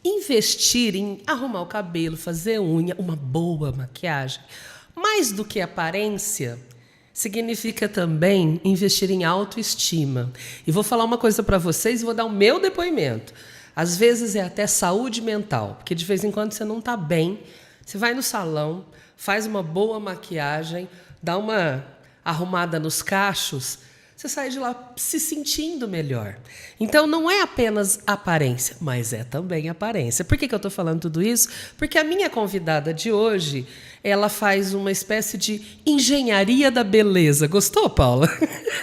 Investir em arrumar o cabelo, fazer unha, uma boa maquiagem, mais do que aparência, significa também investir em autoestima. E vou falar uma coisa para vocês e vou dar o meu depoimento. Às vezes é até saúde mental, porque de vez em quando você não está bem, você vai no salão, faz uma boa maquiagem, dá uma arrumada nos cachos, você sai de lá se sentindo melhor. Então, não é apenas aparência, mas é também aparência. Por que eu estou falando tudo isso? Porque a minha convidada de hoje, ela faz uma espécie de engenharia da beleza. Gostou, Paula?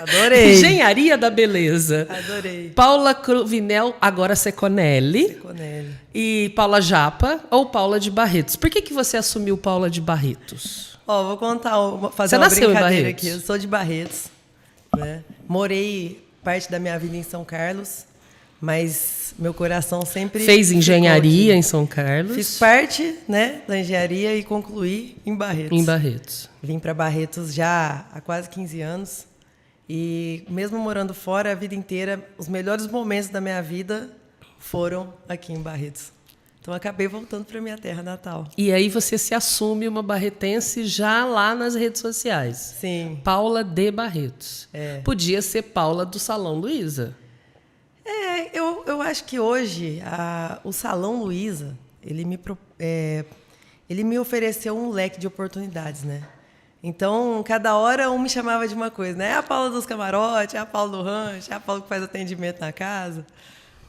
Adorei. Engenharia da beleza. Adorei. Paula Cruvinel, agora Seconelli. Seconelli. E Paula Japa ou Paula de Barretos. Por que você assumiu Paula de Barretos? Vou contar, fazer você uma nasceu brincadeira em Barretos? aqui. Eu sou de Barretos. Né? Morei parte da minha vida em São Carlos, mas meu coração sempre... Fez engenharia em São Carlos? Fiz parte, né, da engenharia e concluí em Barretos. Em Barretos. Vim para Barretos já há quase 15 anos. E mesmo morando fora a vida inteira, os melhores momentos da minha vida foram aqui em Barretos. Então, acabei voltando para minha terra natal. E aí você se assume uma barretense já lá nas redes sociais. Sim. Paula de Barretos. É. Podia ser Paula do Salão Luiza. Eu acho que hoje o Salão Luiza, ele me ofereceu um leque de oportunidades, né? Então, cada hora um me chamava de uma coisa, né? É a Paula dos camarotes, é a Paula do rancho, é a Paula que faz atendimento na casa.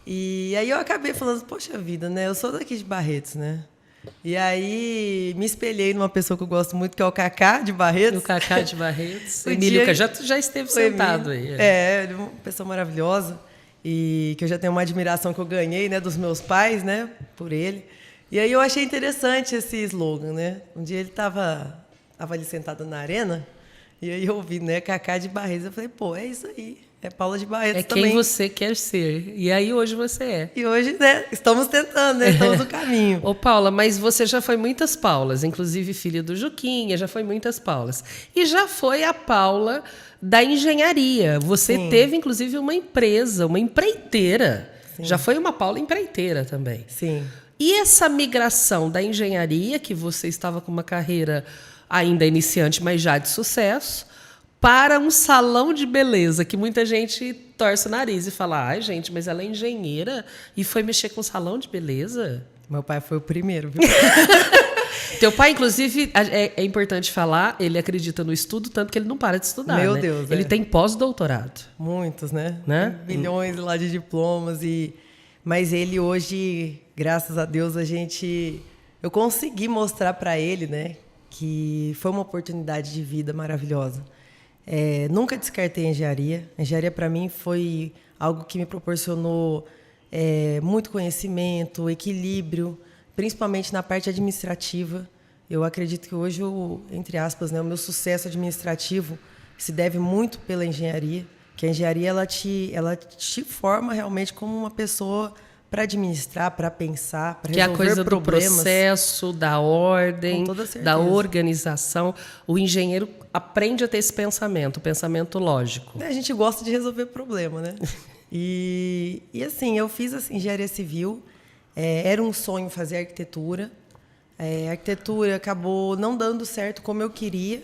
E aí eu acabei falando, poxa vida, né? Eu sou daqui de Barretos, né? E aí me espelhei numa pessoa que eu gosto muito, que é o Cacá de Barretos. O Cacá de Barretos. Emílio já esteve sentado aí. Ele é uma pessoa maravilhosa e que eu já tenho uma admiração que eu ganhei, né, dos meus pais, né, por ele. E aí eu achei interessante esse slogan, né? Um dia ele estava ali sentado na arena e aí eu ouvi, né, Cacá de Barretos. Eu falei, pô, é isso aí. É Paula de Barretos também. É quem você quer ser. E aí hoje você é. E hoje, né, estamos tentando, né? Estamos no caminho. Ô, Paula, mas você já foi muitas Paulas, inclusive filha do Juquinha, já foi muitas Paulas. E já foi a Paula da engenharia. Você Sim. teve, inclusive, uma empresa, uma empreiteira. Sim. Já foi uma Paula empreiteira também. Sim. E essa migração da engenharia, que você estava com uma carreira ainda iniciante, mas já de sucesso, para um salão de beleza, que muita gente torce o nariz e fala, ai, gente, mas ela é engenheira e foi mexer com salão de beleza? Meu pai foi o primeiro, viu? Teu pai, inclusive, é importante falar, ele acredita no estudo, tanto que ele não para de estudar, Meu né? Deus, ele tem pós-doutorado. Muitos, né? Né? Milhões lá de diplomas. Mas ele hoje, graças a Deus, eu consegui mostrar para ele, né, que foi uma oportunidade de vida maravilhosa. Nunca descartei a engenharia. A engenharia, para mim, foi algo que me proporcionou muito conhecimento, equilíbrio, principalmente na parte administrativa. Eu acredito que hoje, entre aspas, né, o meu sucesso administrativo se deve muito pela engenharia, que a engenharia ela te forma realmente como uma pessoa para administrar, para pensar, para resolver problemas. Que é a coisa do processo, da ordem, da organização. O engenheiro aprende a ter esse pensamento, o pensamento lógico. A gente gosta de resolver problema, né? E assim, eu fiz engenharia civil, era um sonho fazer arquitetura. A arquitetura acabou não dando certo como eu queria.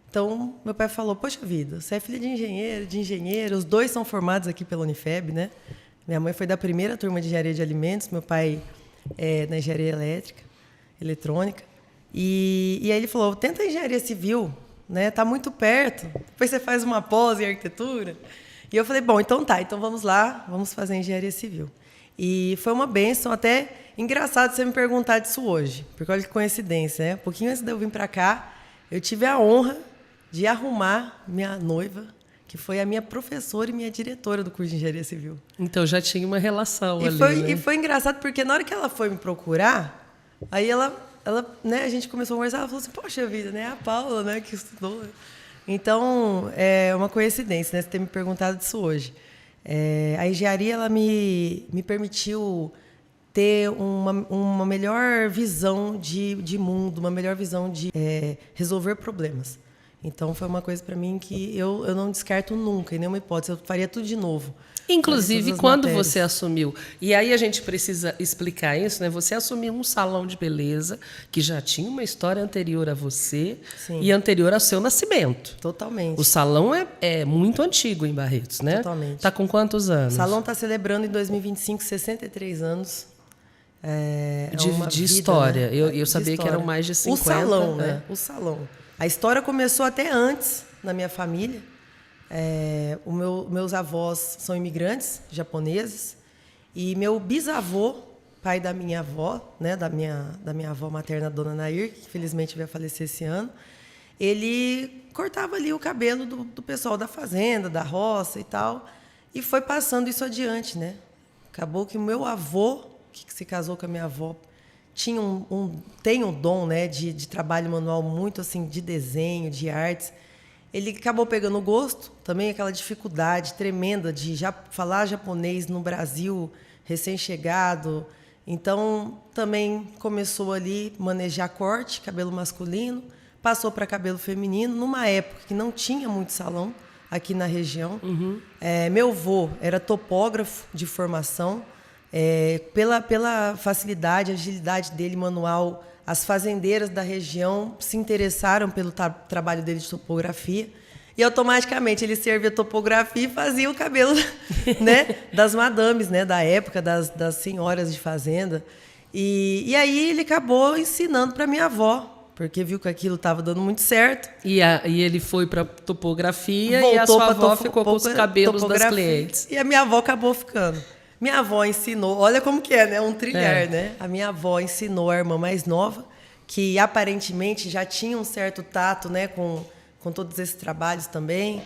Então, meu pai falou, poxa vida, você é filha de engenheiro, os dois são formados aqui pela Unifeb, né? Minha mãe foi da primeira turma de engenharia de alimentos, meu pai na engenharia eletrônica. E aí ele falou, tenta engenharia civil, né? Tá muito perto, depois você faz uma pós em arquitetura. E eu falei, bom, então vamos lá, vamos fazer engenharia civil. E foi uma bênção, até engraçado você me perguntar disso hoje, porque olha que coincidência, né? Um pouquinho antes de eu vir para cá, eu tive a honra de arrumar minha noiva, que foi a minha professora e minha diretora do curso de engenharia civil. Então já tinha uma relação ali, né? E foi engraçado porque na hora que ela foi me procurar, aí ela né, a gente começou a conversar, ela falou assim, poxa vida, né, a Paula, né, que estudou. Então, é uma coincidência, né, você ter me perguntado disso hoje. A engenharia, ela me permitiu ter uma melhor visão de mundo, uma melhor visão de resolver problemas. Então, foi uma coisa para mim que eu não descarto nunca, em nenhuma hipótese. Eu faria tudo de novo. Inclusive, quando você assumiu, e aí a gente precisa explicar isso, né? Você assumiu um salão de beleza que já tinha uma história anterior a você. Sim. E anterior ao seu nascimento. Totalmente. O salão é muito antigo em Barretos, né? Totalmente. Está com quantos anos? O salão está celebrando em 2025 63 anos. De história. Né? Eu sabia que eram mais de 50. O salão, né? O salão. A história começou até antes na minha família. Meus avós são imigrantes japoneses e meu bisavô, pai da minha avó, né, da minha avó materna, Dona Nair, que infelizmente veio a falecer esse ano, ele cortava ali o cabelo do pessoal da fazenda, da roça e tal, e foi passando isso adiante, né? Acabou que o meu avô, que se casou com a minha avó, tem um dom, né, de trabalho manual muito assim, de desenho, de artes. Ele acabou pegando gosto, também aquela dificuldade tremenda de falar japonês no Brasil, recém-chegado. Então, também começou ali a manejar corte, cabelo masculino, passou para cabelo feminino, numa época que não tinha muito salão aqui na região. Uhum. Meu avô era topógrafo de formação. Pela facilidade, agilidade dele manual, as fazendeiras da região se interessaram pelo trabalho dele de topografia e automaticamente ele servia topografia e fazia o cabelo né, das madames, né, da época, das senhoras de fazenda. E aí ele acabou ensinando para minha avó, porque viu que aquilo estava dando muito certo. E ele foi para topografia e a sua avó ficou com os cabelos das clientes. E a minha avó acabou ficando. Minha avó ensinou, olha como que né? Um trilhar, né? A minha avó ensinou a irmã mais nova, que aparentemente já tinha um certo tato, né? Com todos esses trabalhos também.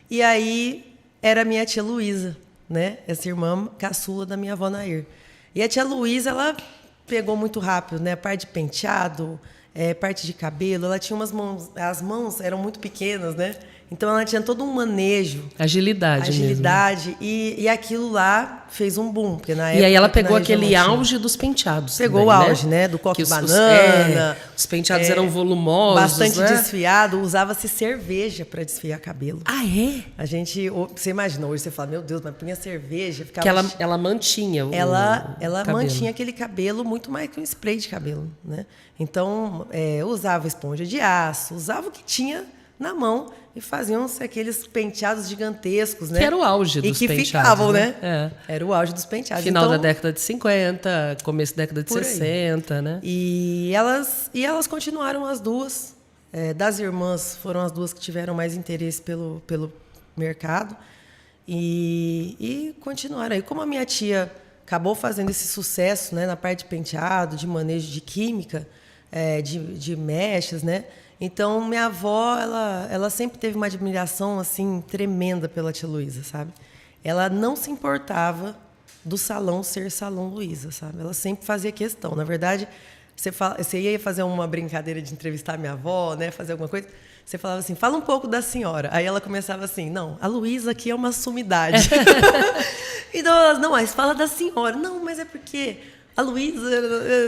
E aí era a minha tia Luísa, né? Essa irmã caçula da minha avó Nair. E a tia Luísa, ela pegou muito rápido, né? Parte de penteado, parte de cabelo. Ela tinha umas mãos, as mãos eram muito pequenas, né? Então, ela tinha todo um manejo. Agilidade mesmo. E aquilo lá fez um boom. Porque na época, e aí ela pegou aquele auge dos penteados. Pegou também, o auge, né? Do coque banana. Os penteados eram volumosos, bastante né? desfiado. Usava-se cerveja para desfiar cabelo. Ah, é? Você imagina, hoje você fala, meu Deus, mas punha cerveja. Ficava... Que ela mantinha o Ela cabelo. mantinha aquele cabelo muito mais que um spray de cabelo, né? Então, usava esponja de aço, usava o que tinha na mão e faziam-se aqueles penteados gigantescos, né? Que era o auge dos penteados. E que ficavam, né? Era o auge dos penteados. Final da década de 50, começo da década de 60, né? E elas continuaram as duas. Das irmãs, foram as duas que tiveram mais interesse pelo mercado. E continuaram. E como a minha tia acabou fazendo esse sucesso, né, na parte de penteado, de manejo de química, de mechas, né? Então, minha avó, ela sempre teve uma admiração assim tremenda pela tia Luísa, sabe? Ela não se importava do salão ser Salão Luísa, sabe? Ela sempre fazia questão. Na verdade, você ia fazer uma brincadeira de entrevistar minha avó, né? Fazer alguma coisa. Você falava assim, fala um pouco da senhora. Aí ela começava assim, não, a Luísa aqui é uma sumidade. Então, elas, não, mas fala da senhora. Não, mas é porque... A Luísa,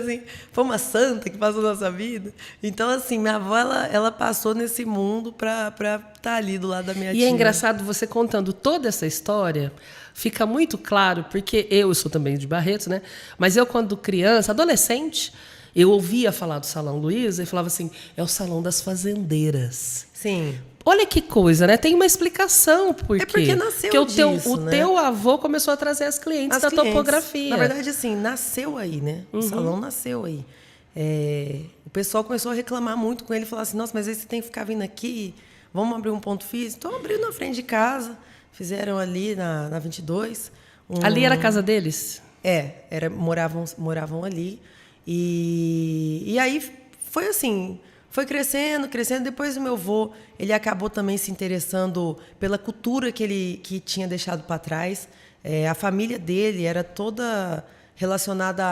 assim, foi uma santa que passou na nossa vida. Então, assim, minha avó, ela passou nesse mundo para estar ali do lado da minha tia. E é engraçado você contando toda essa história, fica muito claro, porque eu sou também de Barretos, né? Mas eu, quando criança, adolescente, eu ouvia falar do Salão Luísa e falava assim, é o salão das fazendeiras. Sim. Olha que coisa, né? Tem uma explicação por quê. É porque nasceu o teu avô começou a trazer as clientes da topografia. Na verdade, assim, nasceu aí, né? O salão nasceu aí. O pessoal começou a reclamar muito com ele, falar assim, nossa, mas aí você tem que ficar vindo aqui, vamos abrir um ponto físico. Então, abriu na frente de casa, fizeram ali na 22. Ali era a casa deles? Moravam ali. E aí foi assim... Foi crescendo. Depois o meu avô, ele acabou também se interessando pela cultura que tinha deixado para trás. A família dele era toda relacionada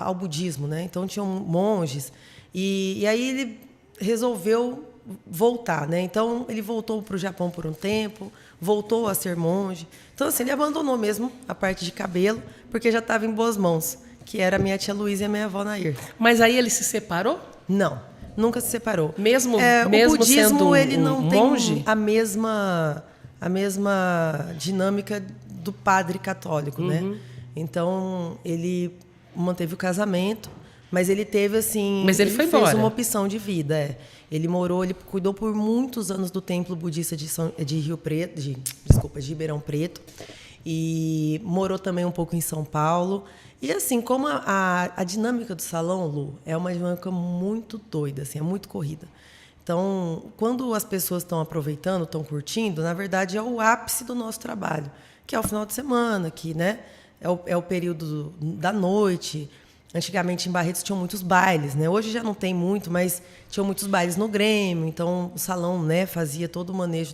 ao budismo, né? Então, tinham monges. E aí ele resolveu voltar, né? Então, ele voltou para o Japão por um tempo, voltou a ser monge. Então, assim, ele abandonou mesmo a parte de cabelo, porque já estava em boas mãos. que era a minha tia Luísa e a minha avó Nair. Mas aí ele se separou? Não, nunca se separou. Mesmo o budismo, sendo ele não monge? tem a mesma dinâmica do padre católico, né? Então, ele manteve o casamento, mas ele teve, assim... Mas ele foi fez embora. uma opção de vida, Ele cuidou por muitos anos do templo budista de Rio Preto, de Ribeirão Preto, e morou também um pouco em São Paulo. E assim, como a dinâmica do salão, Lu, é uma dinâmica muito doida, assim, é muito corrida. Então, quando as pessoas estão aproveitando, estão curtindo, na verdade é o ápice do nosso trabalho, que é o final de semana, que, né, é o período da noite. Antigamente em Barretos tinham muitos bailes, né? Hoje já não tem muito, mas tinham muitos bailes no Grêmio, então o salão, né, fazia todo o manejo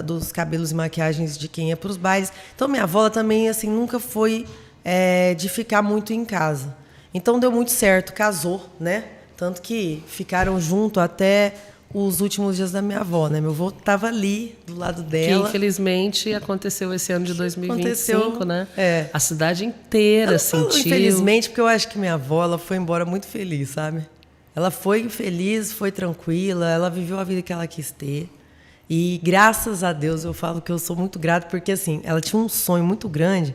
dos cabelos e maquiagens de quem ia para os bailes. Então minha avó também assim nunca foi de ficar muito em casa. Então deu muito certo, casou, né? Tanto que ficaram junto até os últimos dias da minha avó, né? Meu avô estava ali do lado dela. Que infelizmente aconteceu esse ano de 2025, né? É. A cidade inteira sentiu. Infelizmente, porque eu acho que minha avó ela foi embora muito feliz, sabe? Ela foi feliz, foi tranquila, ela viveu a vida que ela quis ter. E graças a Deus eu falo que eu sou muito grata, porque assim, ela tinha um sonho muito grande,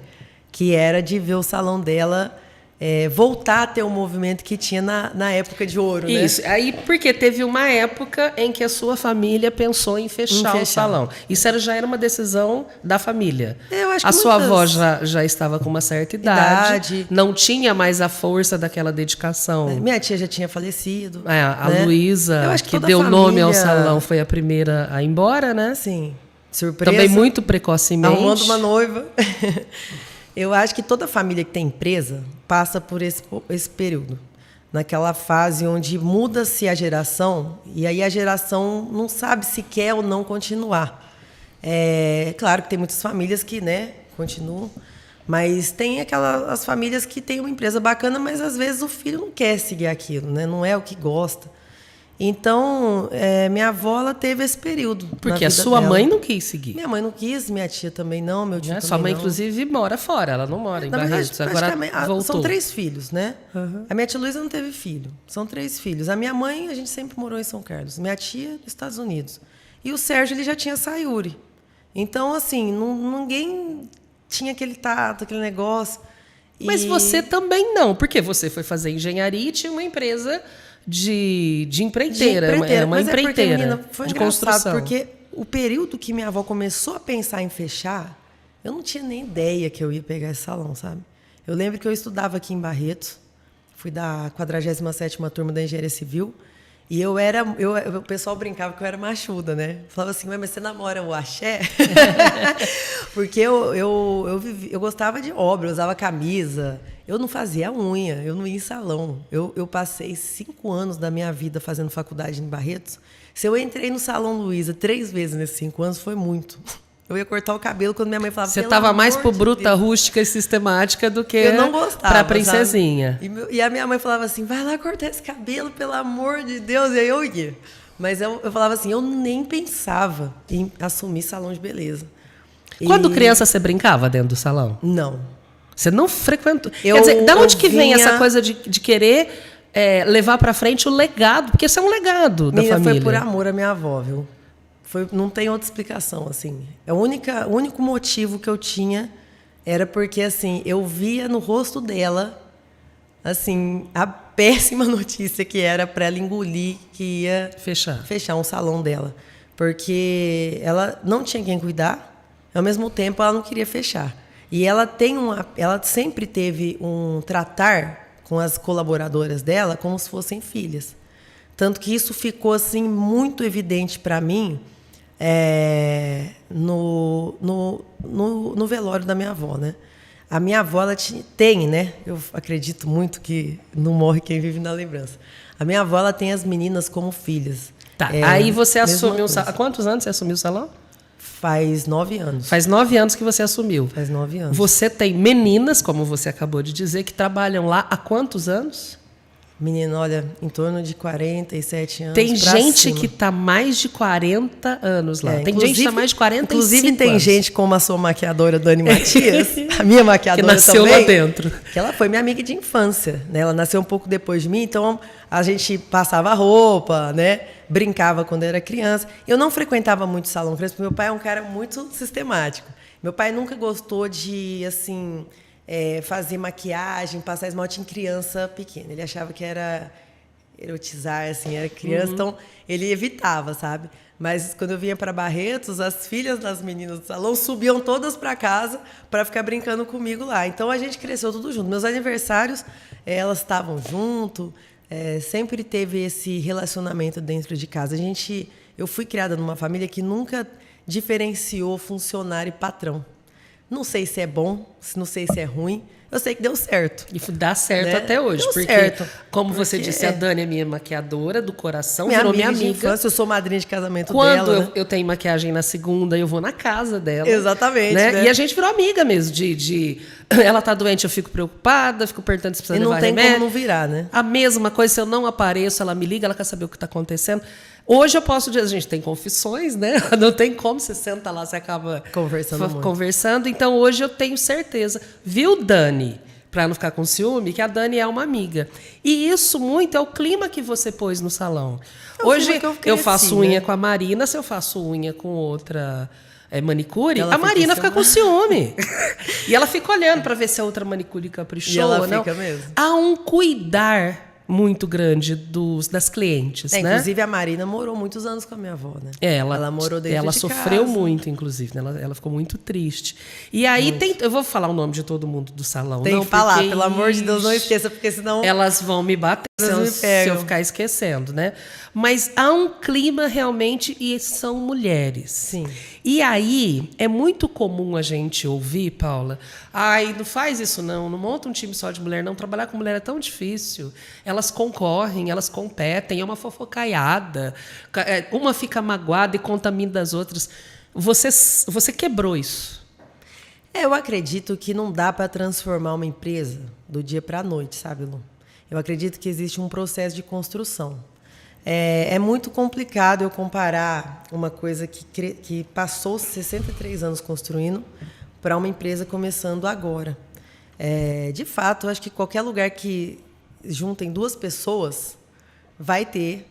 que era de ver o salão dela voltar a ter o movimento que tinha na época de ouro, né? Isso, aí porque teve uma época em que a sua família pensou em fechar o salão. Isso já era uma decisão da família. Eu acho que a sua avó já estava com uma certa idade, não tinha mais a força daquela dedicação. Minha tia já tinha falecido. A né? Luísa, que deu nome ao salão, foi a primeira a ir embora, né? Sim, surpresa. Também muito precocemente. Arrumando uma noiva. Eu acho que toda família que tem empresa passa por esse período. Naquela fase onde muda-se a geração e aí a geração não sabe se quer ou não continuar. Claro que tem muitas famílias que, né, continuam, mas tem as famílias que têm uma empresa bacana, mas às vezes o filho não quer seguir aquilo, né, não é o que gosta. Então, minha avó ela teve esse período. Porque a sua mãe não quis seguir. Minha mãe não quis, minha tia também não, meu tio também sua mãe, não. inclusive, mora fora, ela não mora em Barretos. Agora voltou. São 3 filhos, né? A minha tia Luísa não teve filho. São 3 filhos. A minha mãe, a gente sempre morou em São Carlos. Minha tia, nos Estados Unidos. E o Sérgio, ele já tinha Sayuri. Então, assim, ninguém tinha aquele tato, aquele negócio. Mas você também não, porque você foi fazer engenharia e tinha uma empresa de empreiteira. Uma empreiteira, menina, foi de construção. Porque o período que minha avó começou a pensar em fechar, eu não tinha nem ideia que eu ia pegar esse salão, sabe? Eu lembro que eu estudava aqui em Barretos, fui da 47ª turma da Engenharia Civil, e o pessoal brincava que eu era machuda, né? Falava assim, mas você namora o axé? Porque eu gostava de obra, eu usava camisa, eu não fazia unha, eu não ia em salão. Eu passei 5 anos da minha vida fazendo faculdade em Barretos. Se eu entrei no Salão Luísa 3 vezes nesses 5 anos, foi muito. Eu ia cortar o cabelo quando minha mãe falava... Você estava mais pro bruta, rústica e sistemática do que para princesinha. E a minha mãe falava assim, vai lá cortar esse cabelo, pelo amor de Deus. E aí eu ia. Mas eu falava assim, eu nem pensava em assumir salão de beleza. Quando criança, você brincava dentro do salão? Não. Você não frequentou? Quer dizer, da onde que vem essa coisa de querer levar para frente o legado? Porque isso é um legado da família. Foi por amor à minha avó, viu? Não tem outra explicação, assim. O único motivo que eu tinha era porque, assim, eu via no rosto dela, assim, a péssima notícia que era para ela engolir que ia fechar um salão dela. Porque ela não tinha quem cuidar, ao mesmo tempo ela não queria fechar. E ela sempre teve um tratar com as colaboradoras dela como se fossem filhas. Tanto que isso ficou, assim, muito evidente para mim no velório da minha avó, né? A minha avó, ela tem, né? Eu acredito muito que não morre quem vive na lembrança. A minha avó, ela tem as meninas como filhas. Tá, aí você assumiu o salão. Há quantos anos você assumiu o salão? Faz 9 anos. Faz 9 anos que você assumiu. Faz 9 anos. Você tem meninas, como você acabou de dizer, que trabalham lá há quantos anos? Menina, olha, em torno de 47 anos. Tem gente cima. que tá mais de 40 anos lá. Tem gente que tá mais de 45 inclusive, tem anos. gente como a sua maquiadora, Dani Matias, a minha maquiadora que nasceu também, lá dentro. Que ela foi minha amiga de infância, né? Ela nasceu um pouco depois de mim, então a gente passava roupa, né? Brincava quando era criança. Eu não frequentava muito salão fresco, porque meu pai é um cara muito sistemático. Meu pai nunca gostou de, assim... fazer maquiagem, passar esmalte em criança pequena. Ele achava que era erotizar, assim, era criança, então ele evitava, sabe? Mas quando eu vinha para Barretos, as filhas das meninas do salão subiam todas para casa para ficar brincando comigo lá. Então a gente cresceu tudo junto. Meus aniversários, elas estavam junto, sempre teve esse relacionamento dentro de casa. Eu fui criada numa família que nunca diferenciou funcionário e patrão. Não sei se é bom, não sei se é ruim. Eu sei que deu certo. E dá certo, né? Até hoje. Deu porque, certo. Como você disse, a Dani é minha maquiadora do coração, minha virou amiga minha amiga. De infância, eu sou madrinha de casamento Quando dela. Né? eu tenho maquiagem na segunda, eu vou na casa dela. Exatamente. Né? E a gente virou amiga mesmo. Ela tá doente, eu fico preocupada, fico perguntando se precisa levar remédio. E não tem como não virar, né? A mesma coisa, se eu não apareço, ela me liga, ela quer saber o que está acontecendo. Hoje eu posso dizer, a gente tem confissões, né? Não tem como, você senta lá, você acaba conversando. Então, hoje eu tenho certeza. Viu, Dani? Para não ficar com ciúme, que a Dani é uma amiga. E isso muito é o clima que você pôs no salão. Hoje eu faço unha com a Marina, se eu faço unha com outra manicure, a Marina fica com ciúme. E ela fica olhando para ver se a outra manicure caprichou. E ela ou não. Fica mesmo. Há um cuidar muito grande das clientes, né? Inclusive, a Marina morou muitos anos com a minha avó, né? Ela morou dentro ela de sofreu casa. muito, inclusive. Né? Ela ficou muito triste. E aí, eu vou falar o nome de todo mundo do salão. Tem que falar, pelo amor de Deus, não esqueça, porque senão... Elas vão me bater se eu ficar esquecendo, né? Mas há um clima realmente, e são mulheres. Sim. E aí, é muito comum a gente ouvir, Paula, ai, não faz isso não monta um time só de mulher, não. Trabalhar com mulher é tão difícil. Elas concorrem, elas competem, é uma fofocaiada. Uma fica magoada e contamina das outras. Você quebrou isso. Eu acredito que não dá para transformar uma empresa do dia para a noite, sabe, Lu? Eu acredito que existe um processo de construção. É muito complicado eu comparar uma coisa que passou 63 anos construindo para uma empresa começando agora. De fato, eu acho que qualquer lugar que juntem duas pessoas vai ter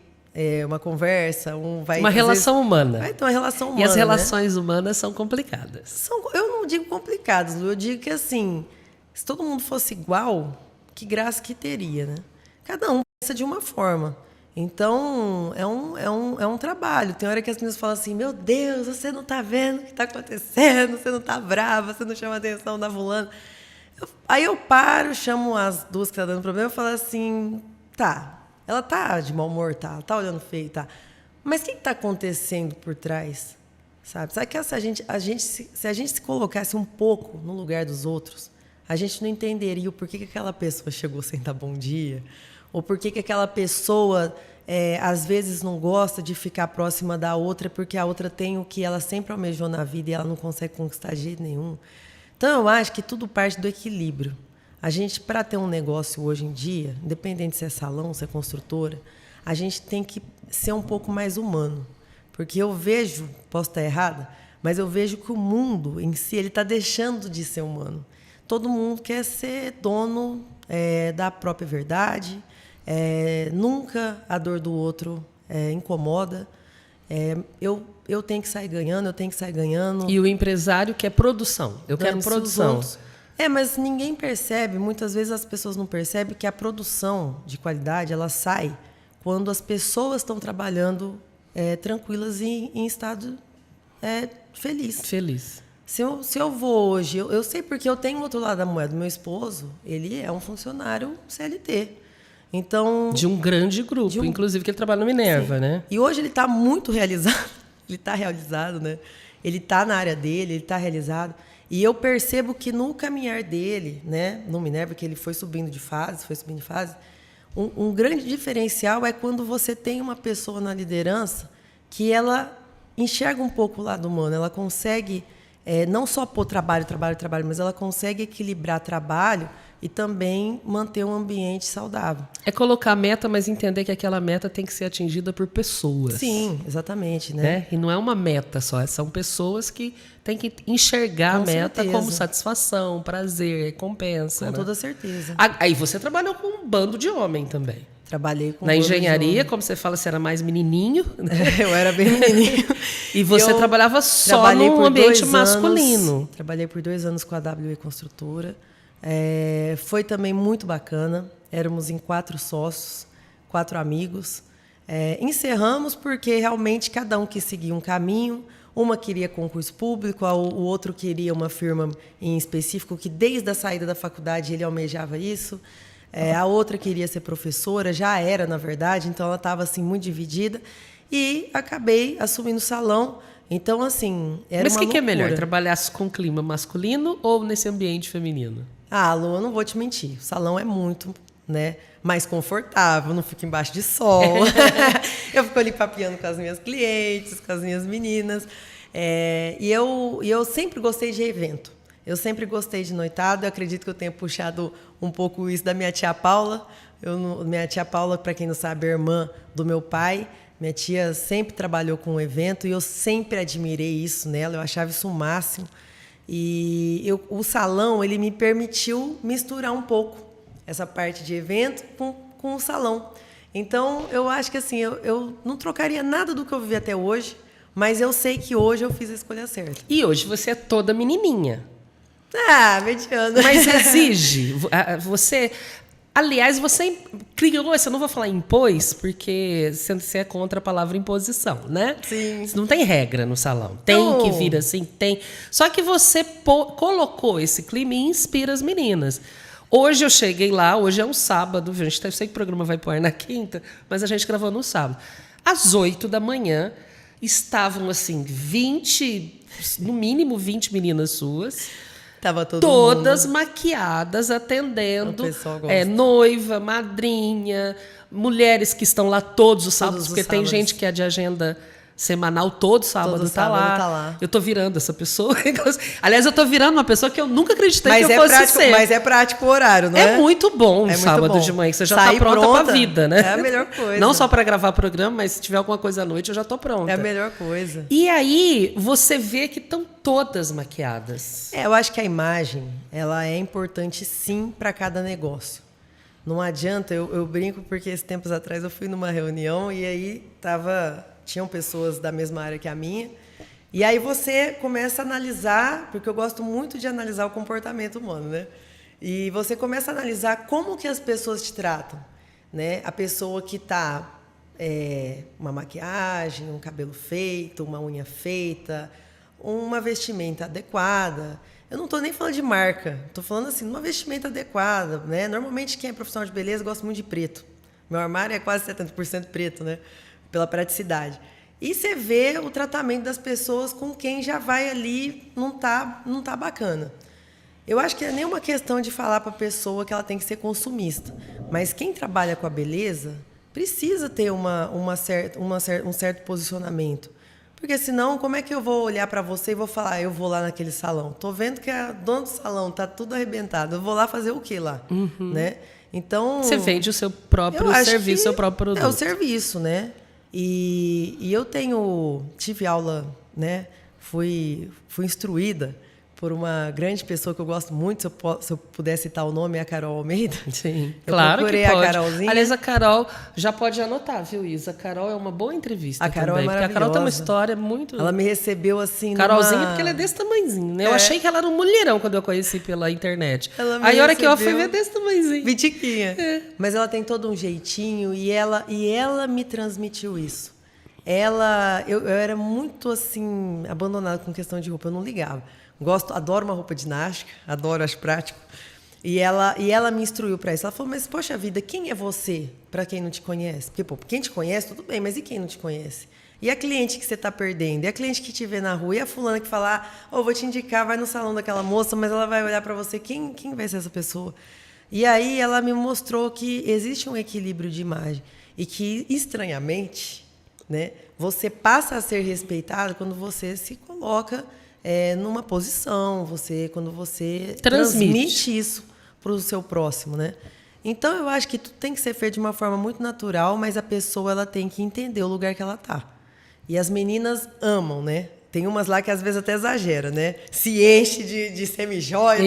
uma conversa, uma relação humana. Vai ter uma relação humana. E as relações humanas são complicadas. Eu não digo complicadas, Lu, eu digo que assim, se todo mundo fosse igual, que graça que teria, né? Cada um pensa de uma forma. Então, é um trabalho. Tem hora que as meninas falam assim, meu Deus, você não está vendo o que está acontecendo, você não está brava, você não chama a atenção da fulana. Aí eu paro, chamo as duas que estão dando problema e falo assim, tá, ela tá de mau humor, tá, ela tá olhando feio, tá. Mas o que está acontecendo por trás? Sabe que se a gente se colocasse um pouco no lugar dos outros, a gente não entenderia o porquê que aquela pessoa chegou sem dar bom dia, ou porquê que aquela pessoa, às vezes, não gosta de ficar próxima da outra porque a outra tem o que ela sempre almejou na vida e ela não consegue conquistar de jeito nenhum. Então, eu acho que tudo parte do equilíbrio. A gente, para ter um negócio hoje em dia, independente se é salão, se é construtora, a gente tem que ser um pouco mais humano. Porque eu vejo, posso estar errada, mas eu vejo que o mundo em si ele está deixando de ser humano. Todo mundo quer ser dono da própria verdade. Nunca a dor do outro incomoda. Eu tenho que sair ganhando, eu tenho que sair ganhando. E o empresário quer produção. Eu quero produção. Mas ninguém percebe, muitas vezes as pessoas não percebem que a produção de qualidade ela sai quando as pessoas estão trabalhando tranquilas e em estado feliz. Se eu vou hoje, eu sei porque eu tenho o outro lado da moeda. Meu esposo, ele é um funcionário CLT. Então, de um grande grupo, inclusive que ele trabalha no Minerva, sim, né? E hoje ele está muito realizado. Ele está realizado, né? Ele está na área dele, ele está realizado. E eu percebo que no caminhar dele, né, no Minerva, que ele foi subindo de fase, um grande diferencial é quando você tem uma pessoa na liderança que ela enxerga um pouco o lado humano, ela consegue não só pôr trabalho, mas ela consegue equilibrar trabalho e também manter um ambiente saudável. É colocar meta, mas entender que aquela meta tem que ser atingida por pessoas. Sim, exatamente, né? E não é uma meta só, são pessoas que têm que enxergar Com a meta certeza. como satisfação, prazer, recompensa. Com né? toda certeza. Aí você trabalhou com um bando de homem também. Trabalhei com Na bando de engenharia, homem. como você fala, você era mais menininho. Né? Eu era bem menininho. E você Eu trabalhava só trabalhei num por ambiente 2 masculino. anos, trabalhei por 2 anos com a WE Construtora. Foi também muito bacana. Éramos em 4 sócios, 4 amigos. Encerramos porque realmente cada um quis seguir um caminho. Uma queria concurso público, o outro queria uma firma em específico que desde a saída da faculdade ele almejava isso. A outra queria ser professora, já era, na verdade, então ela estava assim, muito dividida. E acabei assumindo o salão. Então, assim, era Mas uma o que é melhor, loucura. trabalhar com clima masculino ou nesse ambiente feminino? Lu, eu não vou te mentir. O salão é muito, né, mais confortável, não fico embaixo de sol. Eu fico ali papeando com as minhas clientes, com as minhas meninas. E eu sempre gostei de evento. Eu sempre gostei de noitada. Eu acredito que eu tenha puxado um pouco isso da minha tia Paula. Minha tia Paula, para quem não sabe, é irmã do meu pai. Minha tia sempre trabalhou com evento e eu sempre admirei isso nela. Eu achava isso o máximo. E o salão, ele me permitiu misturar um pouco essa parte de evento com o salão. Então, eu acho que assim, eu não trocaria nada do que eu vivi até hoje, mas eu sei que hoje eu fiz a escolha certa. E hoje você é toda menininha. Mediana. Mas exige. Você... Aliás, você criou, eu não vou falar impôs, porque você é contra a palavra imposição, né? Sim. Não tem regra no salão. Tem Não. que vir assim, tem. Só que você colocou esse clima e inspira as meninas. Hoje eu cheguei lá, hoje é um sábado, eu sei que o programa vai pro ar na quinta, mas a gente gravou no sábado. Às 8 da manhã, estavam assim, no mínimo 20 meninas suas. Tava Todas mundo. maquiadas, atendendo. O pessoal gosta. Noiva, madrinha, mulheres que estão lá todos os sábados, os porque tem sábados. gente que é de agenda semanal, todo sábado Todo tá sábado lá. tá lá. Eu tô virando essa pessoa. Aliás, eu tô virando uma pessoa que eu nunca acreditei Mas que eu fosse prático, ser. mas é prático o horário, não é? É muito bom um É muito sábado bom. de manhã, que você já Sair tá pronta pronta pra vida, né? é a melhor coisa. Não só para gravar programa, mas se tiver alguma coisa à noite, eu já tô pronta. É a melhor coisa. E aí, você vê que estão todas maquiadas. Eu acho que a imagem, ela é importante sim para cada negócio. Não adianta, eu brinco porque esses tempos atrás eu fui numa reunião e aí tinham pessoas da mesma área que a minha. E aí você começa a analisar, porque eu gosto muito de analisar o comportamento humano, né? E você começa a analisar como que as pessoas te tratam, né? A pessoa que está uma maquiagem, um cabelo feito, uma unha feita, uma vestimenta adequada. Eu não estou nem falando de marca, estou falando assim, uma vestimenta adequada, né? Normalmente quem é profissional de beleza gosta muito de preto. Meu armário é quase 70% preto, né? Pela praticidade. E você vê o tratamento das pessoas com quem já vai ali, não tá bacana. Eu acho que não é nenhuma questão de falar para a pessoa que ela tem que ser consumista, mas quem trabalha com a beleza precisa ter um certo posicionamento. Porque senão, como é que eu vou olhar para você e vou falar, eu vou lá naquele salão? Tô vendo que a dona do salão tá tudo arrebentado. Eu vou lá fazer o quê lá? Né? Então, Você vende o seu próprio serviço, o seu próprio produto. É o serviço, né? E eu tive aula, né? Fui instruída por uma grande pessoa que eu gosto muito, se eu puder citar o nome, é a Carol Almeida. Sim, Eu claro que procurei pode. a Carolzinha. Aliás, a Carol já pode anotar, viu, Isa? A Carol é uma boa entrevista A Carol também. é Porque a Carol tem uma maravilhosa. história muito... Ela me recebeu assim Carolzinha, porque ela é desse tamanhozinho, né? Eu achei que ela era um mulherão quando eu conheci pela internet. Ela me Aí a hora que eu fui recebeu ver desse tamanhozinho. Vitiquinha. Mas ela tem todo um jeitinho e ela me transmitiu isso. Eu era muito assim, abandonada com questão de roupa, eu não ligava. Adoro uma roupa de ginástica, adoro, acho prático. E ela me instruiu para isso. Ela falou, mas poxa vida, quem é você para quem não te conhece? Porque, quem te conhece, tudo bem, mas e quem não te conhece? E a cliente que você está perdendo? E a cliente que te vê na rua? E a fulana que fala, vou te indicar, vai no salão daquela moça, mas ela vai olhar para você, quem vai ser essa pessoa? E aí ela me mostrou que existe um equilíbrio de imagem e que, estranhamente, né, você passa a ser respeitado quando você se coloca numa posição, quando você Transmite. transmite isso para o seu próximo, né? Então, eu acho que tudo tem que ser feito de uma forma muito natural, mas a pessoa ela tem que entender o lugar que ela tá. E as meninas amam, né? Tem umas lá que às vezes até exagera, né? Se enche de semijóia.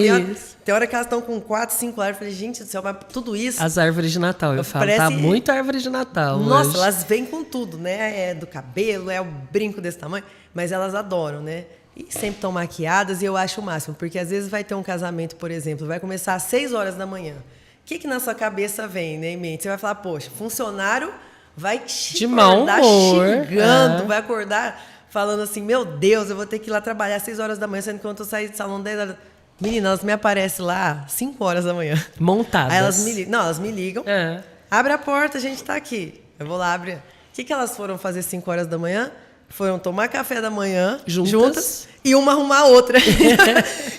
Tem hora que elas estão com 4, 5 árvores. Eu falei, gente do céu, mas tudo isso... As árvores de Natal, eu falo. Tá muito árvore de Natal Nossa, hoje. elas vêm com tudo, né? É do cabelo, é o brinco desse tamanho. Mas elas adoram, né? E sempre estão maquiadas e eu acho o máximo. Porque às vezes vai ter um casamento, por exemplo, vai começar às 6 horas da manhã. O que na sua cabeça vem, né, em mente? Você vai falar, poxa, funcionário vai te acordar xingando, vai acordar falando assim, meu Deus, eu vou ter que ir lá trabalhar às 6 horas da manhã, sendo que quando eu sair do salão 10 horas... Menina, elas me aparecem lá às 5 horas da manhã. Montadas. Aí elas me ligam. Não, elas me ligam. Abre a porta, a gente tá aqui. Eu vou lá, abrir. O que elas foram fazer às 5 horas da manhã? Foram tomar café da manhã juntas e uma arrumar a outra.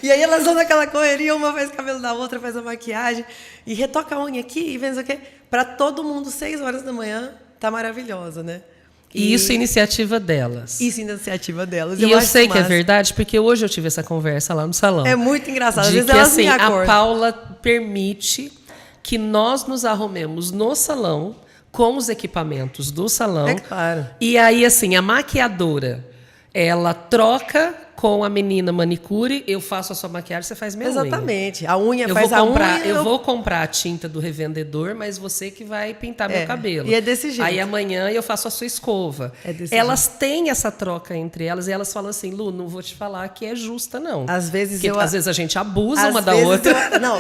E aí elas vão naquela correria, uma faz o cabelo da outra, faz a maquiagem e retoca a unha aqui e vem isso aqui. Para todo mundo, 6 horas da manhã, tá maravilhosa, né? E isso é iniciativa delas. Isso é iniciativa delas. E eu sei que é verdade, porque hoje eu tive essa conversa lá no salão. É muito engraçado. Às vezes elas assim, me acordam. A Paula permite que nós nos arrumemos no salão com os equipamentos do salão. É claro. E aí, assim, a maquiadora, ela troca com a menina manicure, eu faço a sua maquiagem, você faz minha unha. Exatamente. A unha faz a unha. Eu vou comprar a tinta do revendedor, mas você que vai pintar meu cabelo. E é desse jeito. Aí amanhã eu faço a sua escova. Elas têm essa troca entre elas e elas falam assim, Lu, não vou te falar que é justa, não. Às vezes às vezes a gente abusa uma da outra.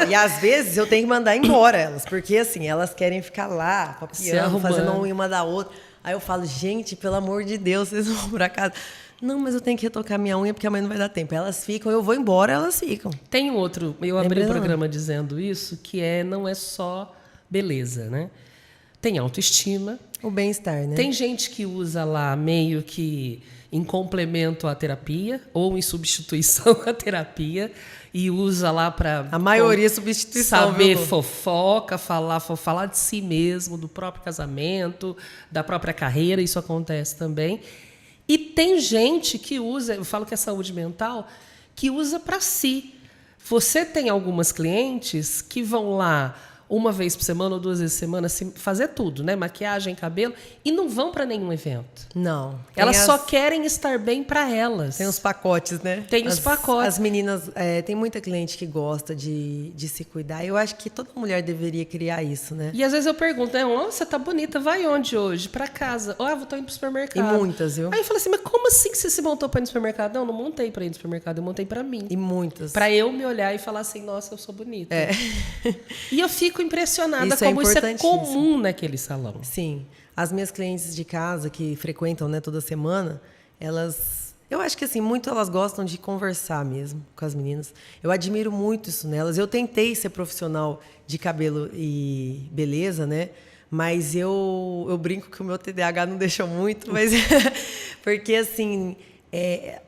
E às vezes eu tenho que mandar embora elas, porque assim, elas querem ficar lá, papiando, fazendo unha uma da outra. Aí eu falo, gente, pelo amor de Deus, vocês vão pra casa. Não, mas eu tenho que retocar minha unha porque amanhã não vai dar tempo. Elas ficam, eu vou embora, elas ficam. Tem outro, eu abri o programa dizendo isso, que não é só beleza, né? Tem autoestima. O bem-estar, né? Tem gente que usa lá meio que em complemento à terapia ou em substituição à terapia e usa lá para... A maioria é substituição, saber fofoca, falar de si mesmo, do próprio casamento, da própria carreira, isso acontece também. E tem gente que usa, eu falo que é saúde mental, que usa para si. Você tem algumas clientes que vão lá uma vez por semana ou 2 vezes por semana fazer tudo, né? Maquiagem, cabelo, e não vão para nenhum evento. Não. Elas só querem estar bem para elas. Tem os pacotes, né? Tem os pacotes. As meninas, tem muita cliente que gosta de se cuidar. Eu acho que toda mulher deveria criar isso, né? E às vezes eu pergunto, né? Oh, você tá bonita, vai onde hoje? Para casa. Vou indo pro supermercado. E muitas, viu? Aí eu falei assim, mas como assim que você se montou para ir no supermercado? Não montei para ir no supermercado, eu montei para mim. E muitas. Para eu me olhar e falar assim, nossa, eu sou bonita. E eu fico impressionada como isso é comum naquele salão. Sim. As minhas clientes de casa que frequentam, né, toda semana, elas... Eu acho que assim, muito elas gostam de conversar mesmo com as meninas. Eu admiro muito isso nelas. Eu tentei ser profissional de cabelo e beleza, né? Mas eu brinco que o meu TDAH não deixou muito, mas porque assim,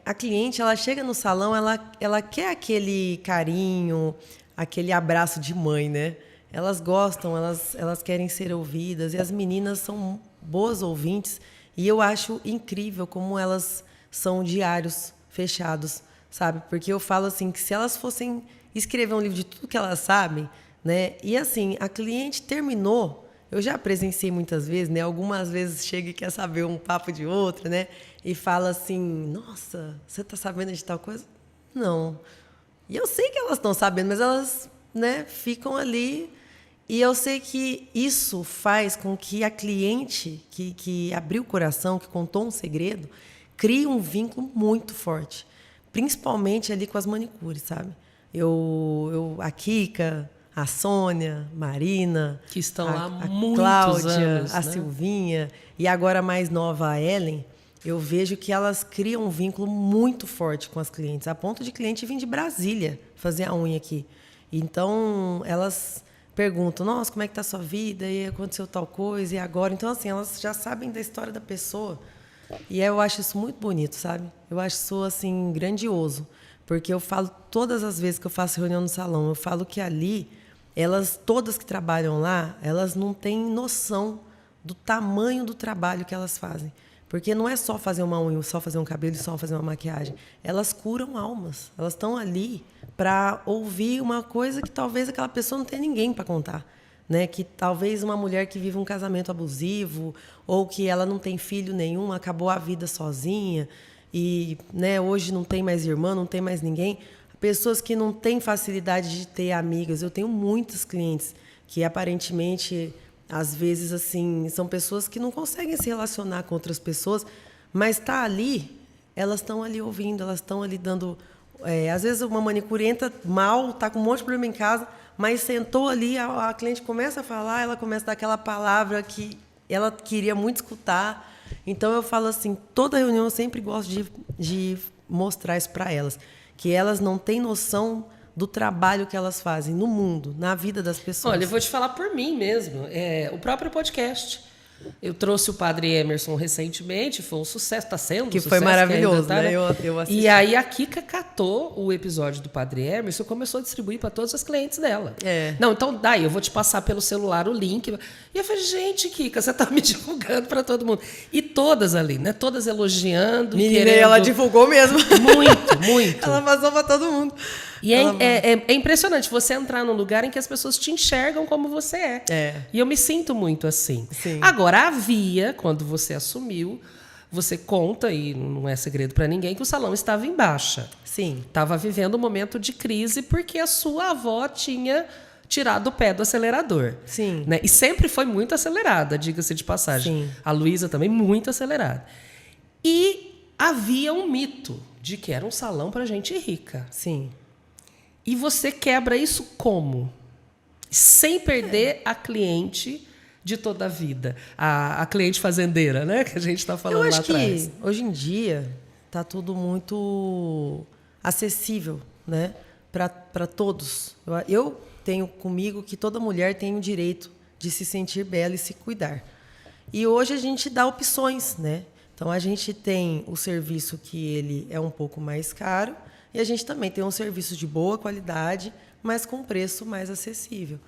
a cliente, ela chega no salão, ela quer aquele carinho, aquele abraço de mãe, né? Elas gostam, elas querem ser ouvidas, e as meninas são boas ouvintes, e eu acho incrível como elas são diários fechados, sabe? Porque eu falo assim, que se elas fossem escrever um livro de tudo que elas sabem, né? E assim, a cliente terminou, eu já presenciei muitas vezes, né? Algumas vezes chega e quer saber um papo de outra, né? E fala assim, nossa, você está sabendo de tal coisa? Não. E eu sei que elas estão sabendo, mas elas, né, ficam ali. E eu sei que isso faz com que a cliente que abriu o coração, que contou um segredo, crie um vínculo muito forte. Principalmente ali com as manicures, sabe? A Kika, a Sônia, Marina... Que estão lá há muitos Cláudia, anos, a Silvinha, e agora a mais nova, a Ellen, eu vejo que elas criam um vínculo muito forte com as clientes, a ponto de cliente vir de Brasília fazer a unha aqui. Então, elas... perguntam, nossa, como é que está a sua vida? E aconteceu tal coisa, e agora? Então, assim, elas já sabem da história da pessoa. E eu acho isso muito bonito, sabe? Eu acho isso, assim, grandioso. Porque eu falo, todas as vezes que eu faço reunião no salão, eu falo que ali, todas que trabalham lá, elas não têm noção do tamanho do trabalho que elas fazem. Porque não é só fazer uma unha, só fazer um cabelo e só fazer uma maquiagem. Elas curam almas. Elas estão ali para ouvir uma coisa que talvez aquela pessoa não tenha ninguém para contar. Né? Que talvez uma mulher que vive um casamento abusivo ou que ela não tem filho nenhum, acabou a vida sozinha e, né, hoje não tem mais irmã, não tem mais ninguém. Pessoas que não têm facilidade de ter amigas. Eu tenho muitos clientes que aparentemente... Às vezes, assim, são pessoas que não conseguem se relacionar com outras pessoas, mas tá ali, elas estão ali ouvindo, elas estão ali dando... às vezes, uma manicure entra mal, está com um monte de problema em casa, mas sentou ali, a cliente começa a falar, ela começa a dar aquela palavra que ela queria muito escutar. Então, eu falo assim, toda reunião eu sempre gosto de mostrar isso para elas, que elas não têm noção... do trabalho que elas fazem no mundo, na vida das pessoas. Olha, eu vou te falar por mim mesmo. O próprio podcast. Eu trouxe o Padre Emerson recentemente, foi um sucesso, está sendo um sucesso. Que foi maravilhoso, tá, né? Eu assisti. E aí a Kika catou o episódio do Padre Emerson e começou a distribuir para todos os clientes dela. Não, então daí eu vou te passar pelo celular o link. E eu falei, gente, Kika, você está me divulgando para todo mundo. E todas ali, né? Todas elogiando. Menina, ela divulgou mesmo. Muito, muito. Ela passou para todo mundo. E é impressionante você entrar num lugar em que as pessoas te enxergam como você é. E eu me sinto muito assim. Sim. Agora, havia, quando você assumiu, você conta, e não é segredo para ninguém, que o salão estava em baixa. Sim. Estava vivendo um momento de crise porque a sua avó tinha tirado o pé do acelerador. Sim. Né? E sempre foi muito acelerada, diga-se de passagem. Sim. A Luísa também muito acelerada. E havia um mito de que era um salão para gente rica. Sim. E você quebra isso como? Sem perder a cliente de toda a vida. A cliente fazendeira, né? Que a gente está falando lá atrás. Eu acho que hoje em dia está tudo muito acessível, né? Para todos. Eu tenho comigo que toda mulher tem o direito de se sentir bela e se cuidar. E hoje a gente dá opções, né? Então a gente tem o serviço que ele é um pouco mais caro, e a gente também tem um serviço de boa qualidade, mas com preço mais acessível.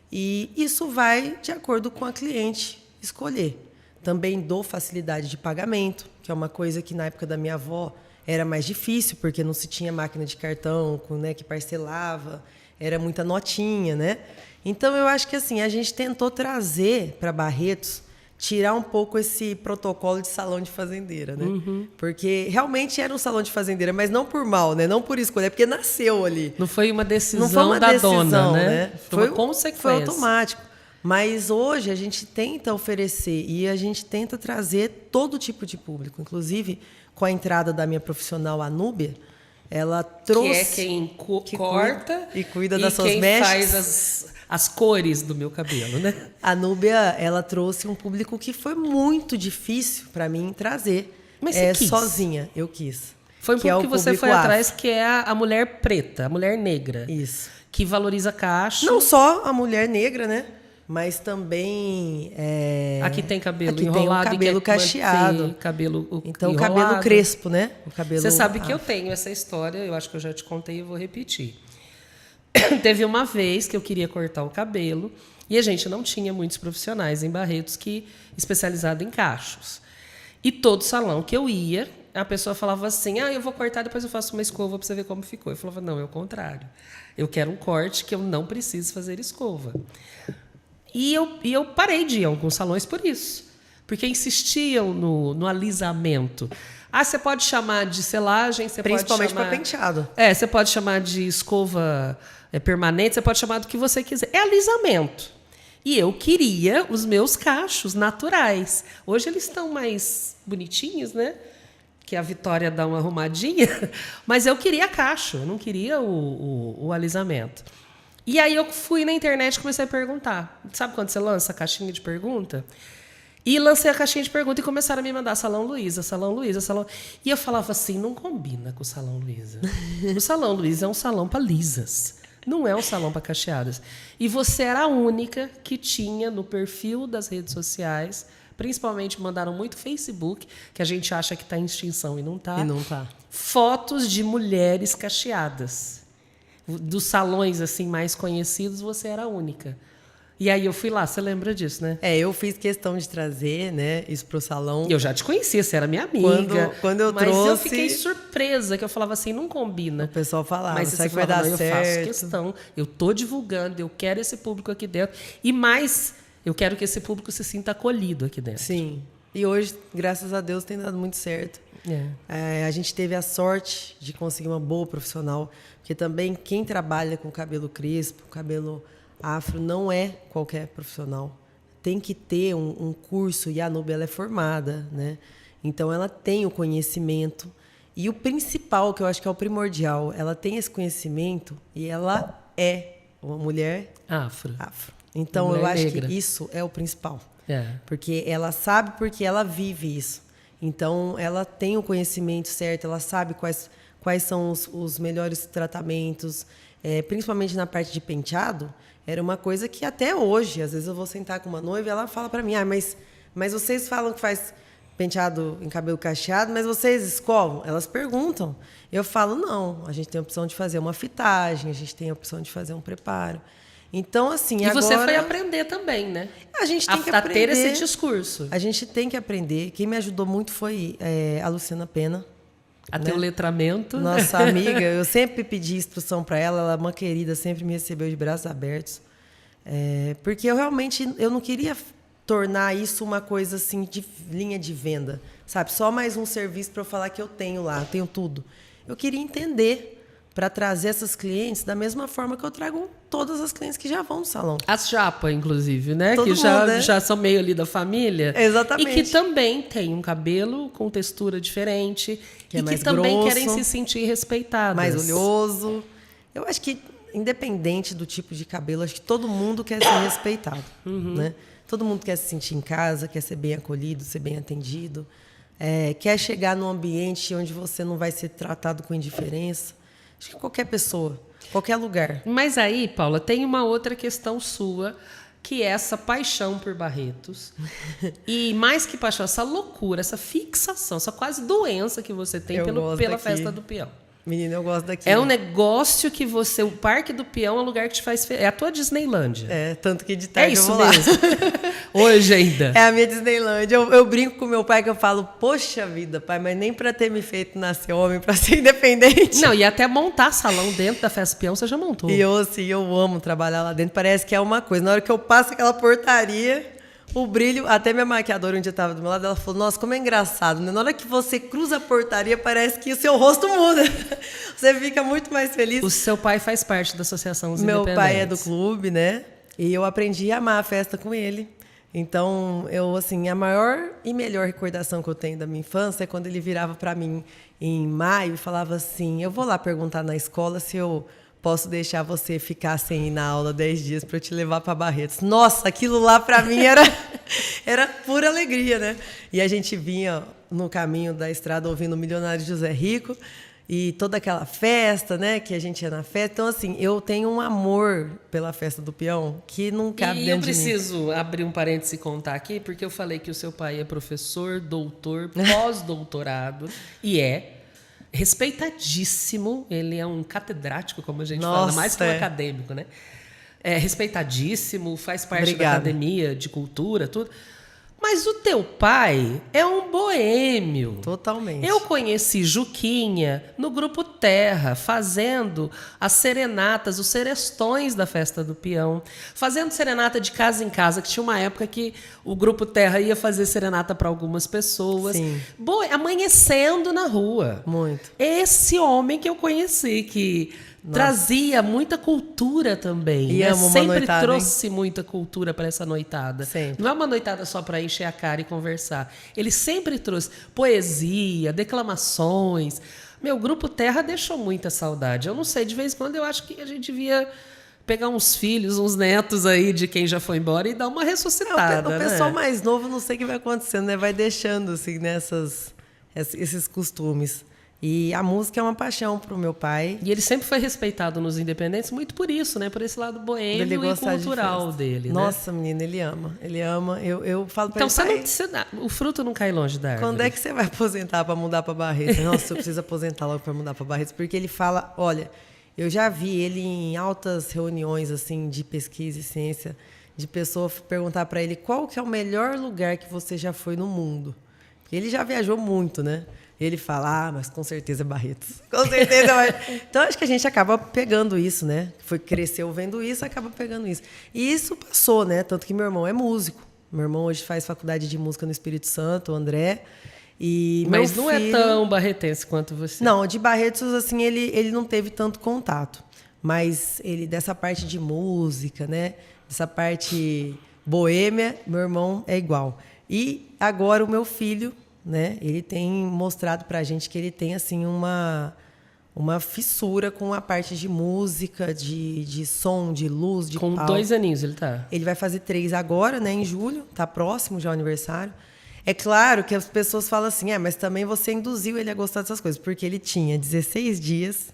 E isso vai de acordo com a cliente escolher. Também dou facilidade de pagamento, que é uma coisa que na época da minha avó era mais difícil, porque não se tinha máquina de cartão, né, que parcelava, era muita notinha, né? Então, eu acho que assim, a gente tentou trazer para Barretos, tirar um pouco esse protocolo de salão de fazendeira, né? Uhum. Porque realmente era um salão de fazendeira, mas não por mal, né? Não por escolha, é porque nasceu ali. Não foi uma decisão da dona, né? Foi uma consequência. Foi automático. Mas hoje a gente tenta oferecer e a gente tenta trazer todo tipo de público. Inclusive, com a entrada da minha profissional, a Núbia, ela trouxe... Que é quem corta e cuida das suas quem mechas. faz as cores do meu cabelo, né? A Núbia, ela trouxe um público que foi muito difícil para mim trazer. Mas você quis? Sozinha, eu quis. Foi um público que você foi atrás, que é a mulher preta, a mulher negra. Isso. Que valoriza cacho. Não só a mulher negra, né? Mas também... Aqui tem cabelo aqui enrolado. Tem um cabelo cacheado. Cabelo então, enrolado. O cabelo crespo, né? Você sabe que eu tenho essa história, eu acho que eu já te contei e eu vou repetir. Teve uma vez que eu queria cortar o cabelo e a gente não tinha muitos profissionais em Barretos especializados em cachos. E todo salão que eu ia, a pessoa falava assim, eu vou cortar, depois eu faço uma escova para você ver como ficou. Eu falava, não, é o contrário. Eu quero um corte que eu não preciso fazer escova. E eu parei de ir a alguns salões por isso. Porque insistiam no alisamento. Você pode chamar de selagem, você pode chamar... Principalmente para penteado. Você pode chamar de escova permanente, você pode chamar do que você quiser. É alisamento. E eu queria os meus cachos naturais. Hoje eles estão mais bonitinhos, né? Que a Vitória dá uma arrumadinha. Mas eu queria cacho, eu não queria o alisamento. E aí eu fui na internet e comecei a perguntar. Sabe quando você lança a caixinha de pergunta? E lancei a caixinha de pergunta e começaram a me mandar Salão Luísa, Salão Luísa, Salão... E eu falava assim, não combina com o Salão Luísa. O Salão Luísa é um salão para lisas. Não é um salão para cacheadas. E você era a única que tinha no perfil das redes sociais, principalmente mandaram muito Facebook, que a gente acha que está em extinção e não está. E não está. Fotos de mulheres cacheadas. Dos salões assim mais conhecidos, você era a única. E aí eu fui lá, você lembra disso, né? Eu fiz questão de trazer, né, isso pro salão. E eu já te conhecia, você era minha amiga. Quando eu mas trouxe... eu fiquei surpresa, que eu falava assim, não combina. O pessoal falava, mas será você que vai dar não, certo? Eu faço questão, eu tô divulgando, eu quero esse público aqui dentro. E mais, eu quero que esse público se sinta acolhido aqui dentro. Sim. E hoje, graças a Deus, tem dado muito certo. A gente teve a sorte de conseguir uma boa profissional, porque também quem trabalha com cabelo crespo, cabelo afro, não é qualquer profissional. Tem que ter um curso, e a Nubia ela é formada, né? Então ela tem o conhecimento. E o principal, que eu acho que é o primordial, ela tem esse conhecimento e ela é uma mulher afro. Então mulher eu acho negra. que isso é o principal. É. Porque ela sabe, porque ela vive isso. Então ela tem o conhecimento certo, ela sabe quais são os melhores tratamentos, principalmente na parte de penteado. Era uma coisa que até hoje, às vezes eu vou sentar com uma noiva e ela fala para mim, mas vocês falam que faz penteado em cabelo cacheado, mas vocês escovam? Elas perguntam. Eu falo, não, a gente tem a opção de fazer uma fitagem, a gente tem a opção de fazer um preparo. Então, assim, e agora... você foi aprender também, né? A gente tem que aprender. A ter esse discurso. A gente tem que aprender. Quem me ajudou muito foi a Luciana Pena. A ter o letramento. Nossa amiga, eu sempre pedi instrução para ela, ela é uma querida, sempre me recebeu de braços abertos. Porque eu não queria tornar isso uma coisa assim de linha de venda, sabe? Só mais um serviço para eu falar que eu tenho lá, eu tenho tudo. Eu queria entender para trazer essas clientes da mesma forma que eu trago todas as clientes que já vão no salão. As chapa, inclusive, né? Todo que mundo, né? já são meio ali da família. Exatamente. E que também tem um cabelo com textura diferente. Que é e mais que também grosso, querem se sentir respeitadas. Mais oleoso. Eu acho que, independente do tipo de cabelo, acho que todo mundo quer ser respeitado. Né? Todo mundo quer se sentir em casa, quer ser bem acolhido, ser bem atendido. Quer chegar num ambiente onde você não vai ser tratado com indiferença. Acho que qualquer pessoa, qualquer lugar. Mas aí, Paula, tem uma outra questão sua, que é essa paixão por Barretos. E mais que paixão, essa loucura, essa fixação, essa quase doença que você tem pela Festa do Peão. Menina, eu gosto daqui. É um negócio que você... O Parque do Peão é um lugar que te faz... É a tua Disneylândia. Tanto que de tarde isso eu vou mesmo. lá. Hoje ainda. É a minha Disneylândia. Eu brinco com meu pai que eu falo, poxa vida, pai, mas nem para ter me feito nascer homem, para ser independente. Não, e até montar salão dentro da Festa do Peão, você já montou. E eu amo trabalhar lá dentro. Parece que é uma coisa. Na hora que eu passo aquela portaria... O brilho, até minha maquiadora um dia estava do meu lado, ela falou, nossa, como é engraçado, né? Na hora que você cruza a portaria, parece que o seu rosto muda. Você fica muito mais feliz. O seu pai faz parte da Associação dos Independentes. Meu pai é do clube, né? E eu aprendi a amar a festa com ele. Então, a maior e melhor recordação que eu tenho da minha infância é quando ele virava para mim em maio e falava assim, eu vou lá perguntar na escola se eu... posso deixar você ficar sem ir na aula 10 dias para eu te levar para Barretos. Nossa, aquilo lá para mim era pura alegria, né? E a gente vinha no caminho da estrada ouvindo o Milionário José Rico e toda aquela festa, né? Que a gente ia na festa. Então, assim, eu tenho um amor pela Festa do Peão que não cabe dentro de mim. E eu preciso abrir um parêntese e contar aqui, porque eu falei que o seu pai é professor, doutor, pós-doutorado e respeitadíssimo, ele é um catedrático, como a gente fala, mais que um acadêmico, né? É respeitadíssimo, faz parte da academia de cultura, tudo. Mas o teu pai é um boêmio. Totalmente. Eu conheci Juquinha no Grupo Terra, fazendo as serenatas, os serestões da Festa do Peão, fazendo serenata de casa em casa, que tinha uma época que o Grupo Terra ia fazer serenata para algumas pessoas. Sim. Amanhecendo na rua. Muito. Esse homem que eu conheci, que... trazia muita cultura também. E amo uma sempre noitada, trouxe muita cultura para essa noitada. Sempre. Não é uma noitada só para encher a cara e conversar. Ele sempre trouxe poesia, declamações. Meu, Grupo Terra deixou muita saudade. Eu não sei, de vez em quando eu acho que a gente devia pegar uns filhos, uns netos aí de quem já foi embora e dar uma ressuscitada. O pessoal mais novo, não sei o que vai acontecendo, né? Vai deixando assim, esses costumes. E a música é uma paixão para o meu pai. E ele sempre foi respeitado nos independentes, muito por isso, né? Por esse lado boêmio e cultural dele. Nossa, né? Menina, ele ama. Ele ama. Eu falo para ele, Então, o fruto não cai longe da árvore. Quando é que você vai aposentar para mudar para Barretos? Nossa, eu preciso aposentar logo para mudar para Barretos. Porque ele fala, olha, eu já vi ele em altas reuniões assim de pesquisa e ciência, de pessoa perguntar para ele qual que é o melhor lugar que você já foi no mundo. Ele já viajou muito, né? Ele fala, mas com certeza é Barretos. Com certeza é Barretos. Então, acho que a gente acaba pegando isso, né? Cresceu vendo isso, acaba pegando isso. E isso passou, né? Tanto que meu irmão é músico. Meu irmão hoje faz faculdade de música no Espírito Santo, o André. E mas não é tão barretense quanto você. Não, de Barretos, assim, ele não teve tanto contato. Mas ele, dessa parte de música, né? Dessa parte boêmia, meu irmão é igual. E agora o meu filho, né? Ele tem mostrado pra gente que ele tem, assim, uma fissura com a parte de música, de som, de luz, de com palco. 2 aninhos ele tá. Ele vai fazer 3 agora, né? Em julho. Tá próximo já o aniversário. É claro que as pessoas falam assim, mas também você induziu ele a gostar dessas coisas. Porque ele tinha 16 dias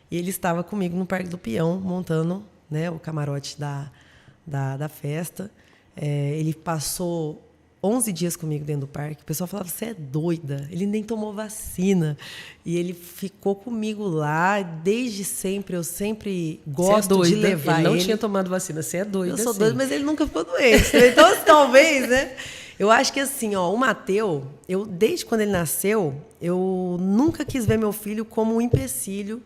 e ele estava comigo no Parque do Peão, montando, né, o camarote da festa. Ele passou 11 dias comigo dentro do parque. O pessoal falava, você é doida. Ele nem tomou vacina. E ele ficou comigo lá. Desde sempre, eu sempre gosto de levar ele. Ele não tinha tomado vacina, você é doida. Eu sou doida, mas ele nunca ficou doente. Então, talvez, né? Eu acho que assim, o Mateu, desde quando ele nasceu, eu nunca quis ver meu filho como um empecilho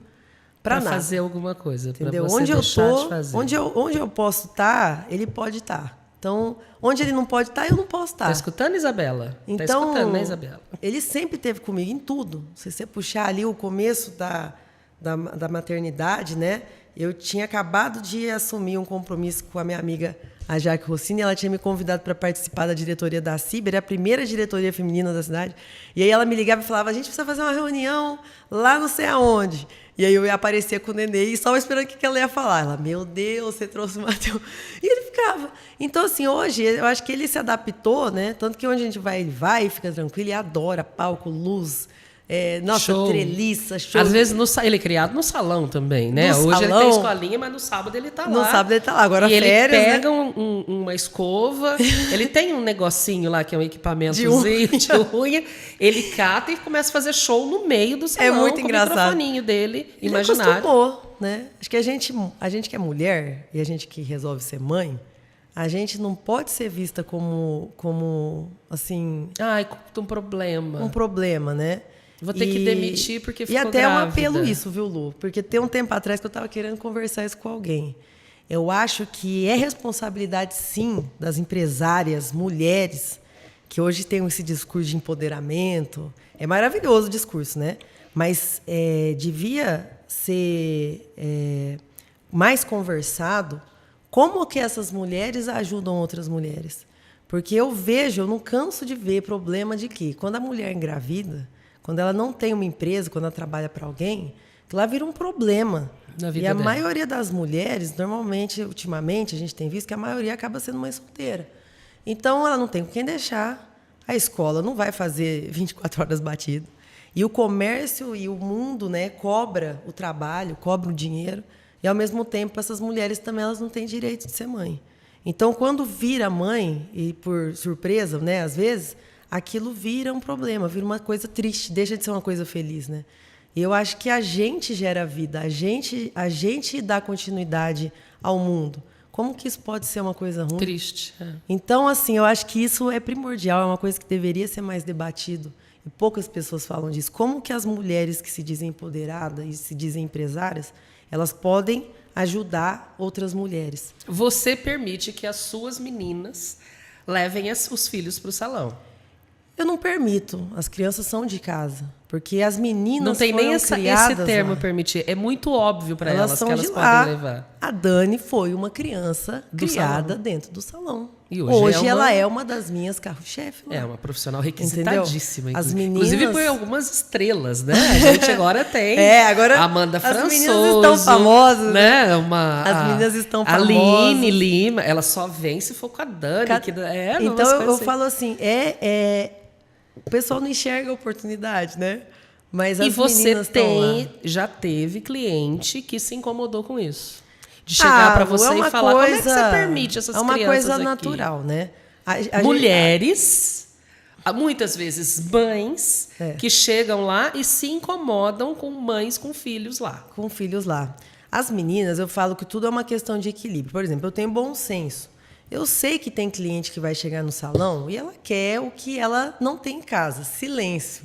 para nada. Fazer alguma coisa, entendeu? Pra você onde deixar eu tô, de fazer. onde eu posso estar, ele pode estar. Então, onde ele não pode estar, eu não posso estar. Tá escutando, Isabela? Então, tá escutando, né, Isabela? Ele sempre esteve comigo em tudo. Se você puxar ali o começo da maternidade, né? Eu tinha acabado de assumir um compromisso com a minha amiga, a Jaque Rossini. Ela tinha me convidado para participar da diretoria da CIBER, a primeira diretoria feminina da cidade. E aí ela me ligava e falava, a gente precisa fazer uma reunião lá não sei aonde. E aí eu ia aparecer com o nenê e só esperando o que ela ia falar. Ela, meu Deus, você trouxe o Mateu. E ele ficava. Então, assim, hoje, eu acho que ele se adaptou, né? Tanto que onde a gente vai, ele vai, fica tranquilo, ele adora palco, luz, show. Treliça, show. Às vezes ele é criado no salão também, né? No hoje salão, ele tem escolinha, mas no sábado ele tá lá. No sábado ele tá lá. Agora e férias, ele pega, né? uma escova, ele tem um negocinho lá que é um equipamentozinho de unha, ele cata e começa a fazer show no meio do salão. É muito com engraçado. O microfoninho dele, ele imaginário. Acostumou, né? Acho que a gente que é mulher e a gente que resolve ser mãe, a gente não pode ser vista como assim... Ai, um problema. Um problema, né? Vou ter que demitir porque ficou grávida. E até grávida. É um apelo isso, viu, Lu? Porque tem um tempo atrás que eu estava querendo conversar isso com alguém. Eu acho que é responsabilidade, sim, das empresárias, mulheres, que hoje têm esse discurso de empoderamento. É maravilhoso o discurso, né? Mas devia ser mais conversado como que essas mulheres ajudam outras mulheres. Porque eu não canso de ver problema de que quando a mulher engravida, quando ela não tem uma empresa, quando ela trabalha para alguém, lá vira um problema. Na vida e a dela. maioria das mulheres, normalmente, ultimamente, a gente tem visto que a maioria acaba sendo mãe solteira. Então, ela não tem com quem deixar. A escola não vai fazer 24 horas batido. E o comércio e o mundo, né, cobra o trabalho, cobra o dinheiro. E, ao mesmo tempo, essas mulheres também elas não têm direito de ser mãe. Então, quando vira mãe, e por surpresa, né, às vezes, aquilo vira um problema, vira uma coisa triste, deixa de ser uma coisa feliz, né? E eu acho que a gente gera vida, a gente dá continuidade ao mundo. Como que isso pode ser uma coisa ruim? Triste. Então, assim, eu acho que isso é primordial, é uma coisa que deveria ser mais debatido. E poucas pessoas falam disso. Como que as mulheres que se dizem empoderadas e se dizem empresárias, elas podem ajudar outras mulheres? Você permite que as suas meninas levem os filhos para o salão? Eu não permito. As crianças são de casa. Porque as meninas não tem nem esse termo lá. Permitir. É muito óbvio para elas que elas lá. podem levar. A Dani foi uma criança criada dentro do salão. E hoje ela é uma das minhas carro-chefe. É uma profissional requisitadíssima. As meninas... Inclusive por algumas estrelas, né? A gente agora tem agora Amanda Françoso. As meninas estão famosas. Né? As meninas estão famosas. Aline Lima. Ela só vem se for com a Dani. Então eu falo assim, o pessoal não enxerga a oportunidade, né? Mas as meninas já teve cliente que se incomodou com isso. De chegar para você e falar, como é que você permite essas crianças aqui? É uma coisa natural, né? Mulheres, muitas vezes mães, que chegam lá e se incomodam com mães com filhos lá. Com filhos lá. As meninas, eu falo que tudo é uma questão de equilíbrio. Por exemplo, eu tenho bom senso. Eu sei que tem cliente que vai chegar no salão e ela quer o que ela não tem em casa, silêncio.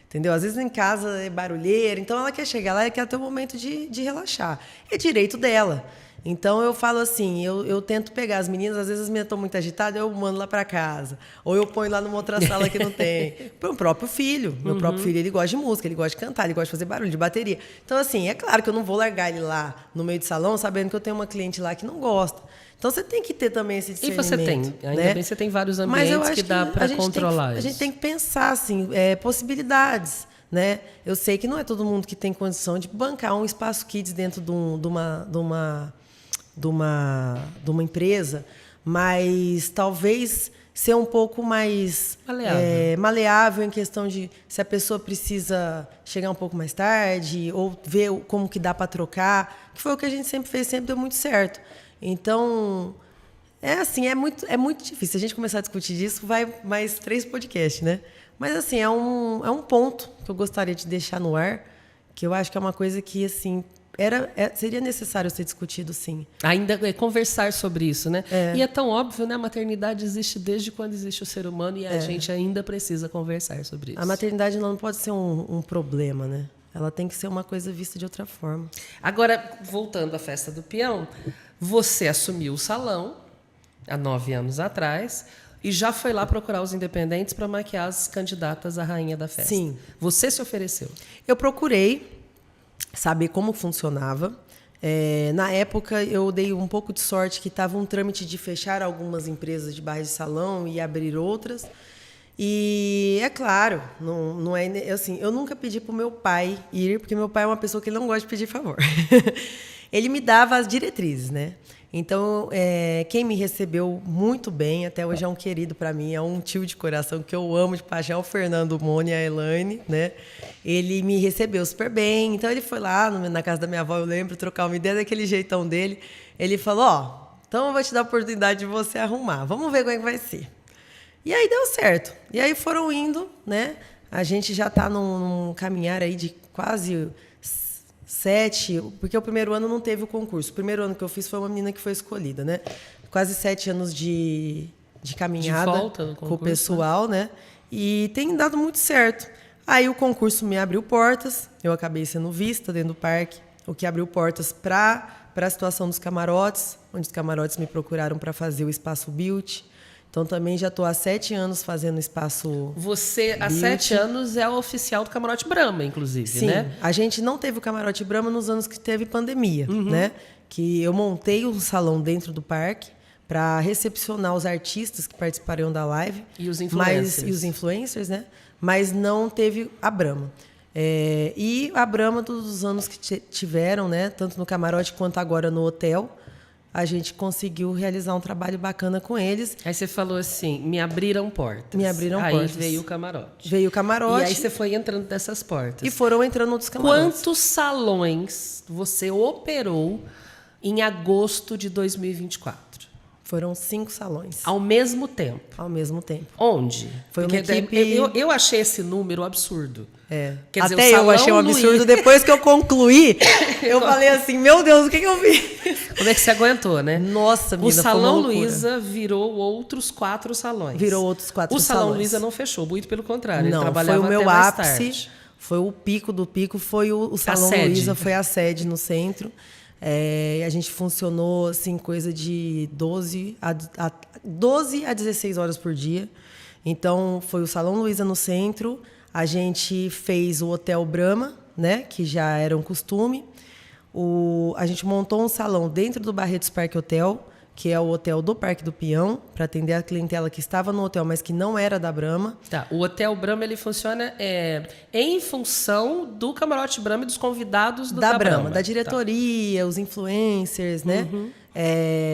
Entendeu? Às vezes em casa é barulheira, então ela quer chegar lá e quer ter um momento de relaxar. É direito dela. Então eu falo assim, eu tento pegar as meninas, às vezes as meninas estão muito agitadas, eu mando lá para casa. Ou eu ponho lá numa outra sala que não tem. Para o próprio filho. Meu próprio filho, ele gosta de música, ele gosta de cantar, ele gosta de fazer barulho, de bateria. Então, assim, é claro que eu não vou largar ele lá no meio do salão, sabendo que eu tenho uma cliente lá que não gosta. Então você tem que ter também esse discernimento. E você tem, ainda bem você tem vários ambientes que dá para controlar isso. A gente tem que pensar assim, possibilidades. Né? Eu sei que não é todo mundo que tem condição de bancar um espaço kids dentro de uma empresa, mas talvez ser um pouco mais maleável em questão de se a pessoa precisa chegar um pouco mais tarde ou ver como que dá para trocar, que foi o que a gente sempre fez, sempre deu muito certo. Então, é muito difícil. Se a gente começar a discutir disso, vai mais 3 podcasts, né? Mas, assim, é um ponto que eu gostaria de deixar no ar, que eu acho que é uma coisa que, assim, seria necessário ser discutido, sim. Ainda conversar sobre isso, né? E é tão óbvio, né? A maternidade existe desde quando existe o ser humano e a gente ainda precisa conversar sobre isso. A maternidade não pode ser um problema, né? Ela tem que ser uma coisa vista de outra forma. Agora, voltando à festa do peão, você assumiu o salão há 9 anos atrás e já foi lá procurar os independentes para maquiar as candidatas à rainha da festa. Sim. Você se ofereceu? Eu procurei saber como funcionava. Na época, eu dei um pouco de sorte que estava um trâmite de fechar algumas empresas de bairro de salão e abrir outras. E, é claro, não é assim, eu nunca pedi para o meu pai ir, porque meu pai é uma pessoa que ele não gosta de pedir favor. Ele me dava as diretrizes, né? Então, quem me recebeu muito bem, até hoje é um querido para mim, é um tio de coração que eu amo de paixão, o Fernando Moni e a Elaine, né? Ele me recebeu super bem, então ele foi lá na casa da minha avó, eu lembro, trocar uma ideia daquele jeitão dele. Ele falou, então eu vou te dar a oportunidade de você arrumar, vamos ver como é que vai ser. E aí deu certo. E aí foram indo, né? A gente já está num caminhar aí de quase 7, porque o primeiro ano não teve o concurso. O primeiro ano que eu fiz foi uma menina que foi escolhida, né? Quase 7 anos de caminhada de volta no concurso, com o pessoal, né? E tem dado muito certo. Aí o concurso me abriu portas, eu acabei sendo vista dentro do parque, o que abriu portas para a situação dos camarotes, onde os camarotes me procuraram para fazer o espaço Beauty. Então, também já estou há 7 anos fazendo espaço. Você, há 7 anos, é o oficial do Camarote Brahma, inclusive, sim, né? Sim. A gente não teve o Camarote Brahma nos anos que teve pandemia, né? Que eu montei um salão dentro do parque para recepcionar os artistas que participariam da live. E os influencers. E os influencers, né? Mas não teve a Brahma. E a Brahma, dos anos que tiveram, né? Tanto no camarote quanto agora no hotel, a gente conseguiu realizar um trabalho bacana com eles. Aí você falou assim, me abriram portas. Me abriram portas. Aí veio o camarote. Veio o camarote. E aí você foi entrando dessas portas. E foram entrando outros camarotes. Quantos salões você operou em agosto de 2024? Foram 5 salões. Ao mesmo tempo? Ao mesmo tempo. Onde? Foi uma Porque equipe... eu achei esse número absurdo. Quer dizer, até eu achei um absurdo. Depois que eu concluí, eu falei assim, meu Deus, o que eu fiz? Como é que você aguentou, né? Nossa, menina, o Salão Luiza virou outros 4 salões. Virou outros 4 salões. O Salão Luiza não fechou, muito pelo contrário. Não, ele trabalhava foi o meu até ápice. Mais tarde. Foi o pico do pico. Foi o Salão Luiza, foi a sede no centro. A gente funcionou assim, coisa de 12 a 16 horas por dia. Então, foi o Salão Luiza no centro. A gente fez o Hotel Brahma, né, que já era um costume. A gente montou um salão dentro do Barretos Parque Hotel, que é o hotel do Parque do Peão, para atender a clientela que estava no hotel, mas que não era da Brahma. Tá, o Hotel Brahma ele funciona em função do Camarote Brahma e dos convidados da Brahma. Da diretoria, os influencers, né?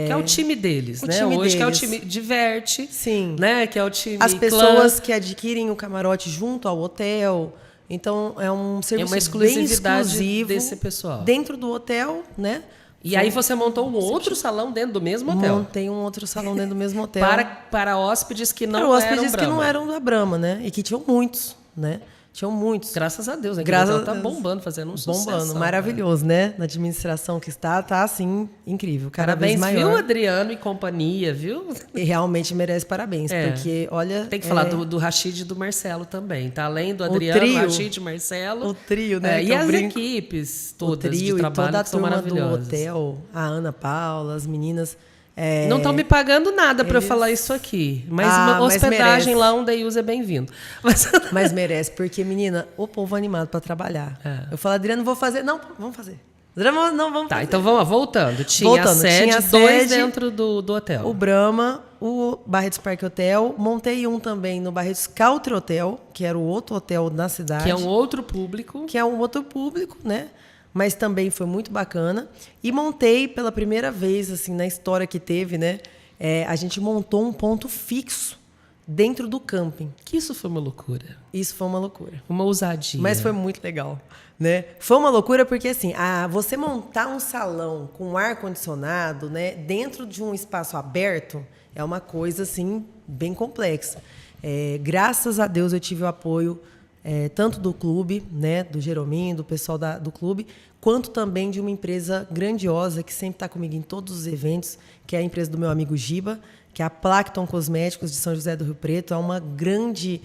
Que é o time deles, né? Time hoje deles. Que é o time Diverte. Sim. Né? Que é o time As pessoas que adquirem o camarote junto ao hotel. Então, é um serviço uma exclusividade bem exclusivo desse pessoal. Dentro do hotel, né? E aí você montou um outro salão dentro do mesmo hotel? Montei um outro salão dentro do mesmo hotel. Para hóspedes que não eram eram Brahma. que não eram da Brahma, né? E que tinham muitos, né? Tinham muitos. Graças a Deus, né? Graças Tá a Deus. bombando, fazendo um sucesso. Bombando, maravilhoso, né? Na administração que está, tá assim, incrível. Cada Parabéns, vez maior. viu, Adriano e companhia, viu? E realmente merece parabéns, porque, olha... Tem que falar do Rachid e do Marcelo também, tá? Além do Adriano, trio, Rachid e Marcelo. O trio, né? E as equipes todas o trio de trabalho e toda a que são turma maravilhosas. do hotel, a Ana Paula, as meninas... Não estão me pagando nada para eu falar isso aqui. Mas uma hospedagem lá, um day use é bem-vindo. Mas merece, porque, menina, o povo animado para trabalhar. Eu falo, Adriano, não vou fazer. Não, vamos fazer. Adriano, não, vamos fazer. Tá, então vamos lá, voltando. Tinha a sede, dois dentro do hotel. O Brahma, o Barretos Parque Hotel. Montei um também no Barretos Country Hotel, que era o outro hotel da cidade. Que é um outro público. Né? Mas também foi muito bacana. E montei pela primeira vez, assim, na história que teve, né? A gente montou um ponto fixo dentro do camping. Que isso foi uma loucura. Isso foi uma loucura. Uma ousadia. Mas foi muito legal, né? Foi uma loucura porque, assim, você montar um salão com ar-condicionado, né? Dentro de um espaço aberto, é uma coisa, assim, bem complexa. Graças a Deus eu tive o apoio... tanto do clube, né, do Jerominho, do pessoal do clube, quanto também de uma empresa grandiosa que sempre está comigo em todos os eventos, que é a empresa do meu amigo Giba, que é a Placton Cosméticos de São José do Rio Preto. É uma grande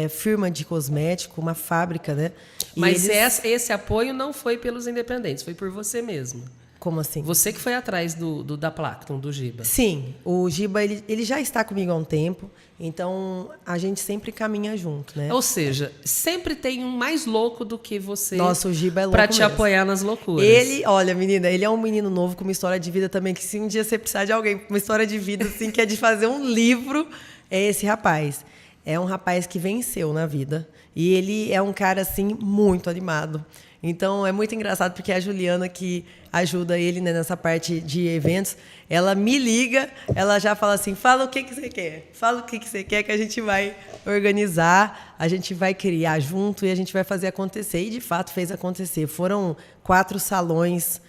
firma de cosmético, uma fábrica, né? Mas esse apoio não foi pelos independentes, foi por você mesmo. Como assim? Você que foi atrás da Placton, do Giba. Sim, o Giba ele já está comigo há um tempo, então a gente sempre caminha junto, né? Ou seja, sempre tem um mais louco do que você. Nossa, o Giba é louco para te mesmo. apoiar nas loucuras. Olha, menina, ele é um menino novo com uma história de vida também, que se um dia você precisar de alguém com uma história de vida, assim, que é de fazer um livro, é esse rapaz. É um rapaz que venceu na vida. E ele é um cara, assim, muito animado. Então, é muito engraçado, porque a Juliana, que ajuda ele, né, nessa parte de eventos, ela me liga, ela já fala assim, fala o que você quer, fala o que você quer que a gente vai organizar, a gente vai criar junto e a gente vai fazer acontecer. E, de fato, fez acontecer. Foram 4 salões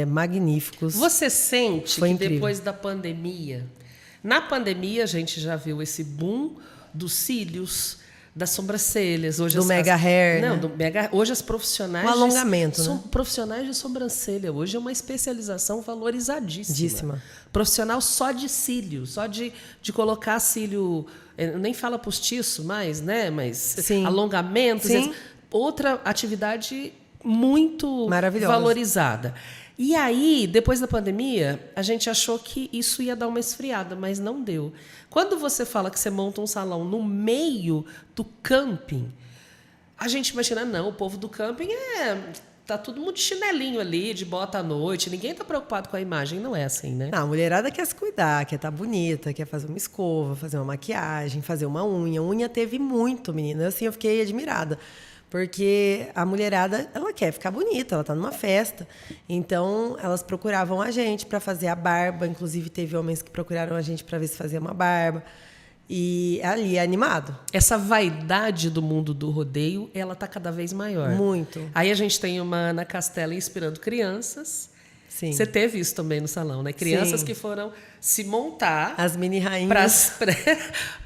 magníficos. Você sente que incrível. Depois da pandemia... Na pandemia, a gente já viu esse boom dos cílios, das sobrancelhas. Hoje do mega hair. Não, né? do mega. Hoje as profissionais. Um alongamento, são né? profissionais de sobrancelha. Hoje é uma especialização valorizadíssima. Profissional só de cílio, só de colocar cílio. Nem fala postiço mais, né? Mas Sim. alongamentos. Sim. Outra atividade muito maravilhosa, valorizada. E aí, depois da pandemia, a gente achou que isso ia dar uma esfriada, mas não deu. Quando você fala que você monta um salão no meio do camping, a gente imagina, não, o povo do camping tá todo mundo de chinelinho ali, de bota à noite, ninguém está preocupado com a imagem, não é assim, né? Não, a mulherada quer se cuidar, quer estar bonita, quer fazer uma escova, fazer uma maquiagem, fazer uma unha. Unha teve muito, menina, assim, eu fiquei admirada. Porque a mulherada, ela quer ficar bonita, ela está numa festa. Então, elas procuravam a gente para fazer a barba. Inclusive, teve homens que procuraram a gente para ver se fazia uma barba. E ali é animado. Essa vaidade do mundo do rodeio, ela está cada vez maior. Muito. Aí a gente tem uma Ana Castela inspirando crianças. Sim. Você teve isso também no salão, né? Crianças Sim. que foram se montar... As mini rainhas.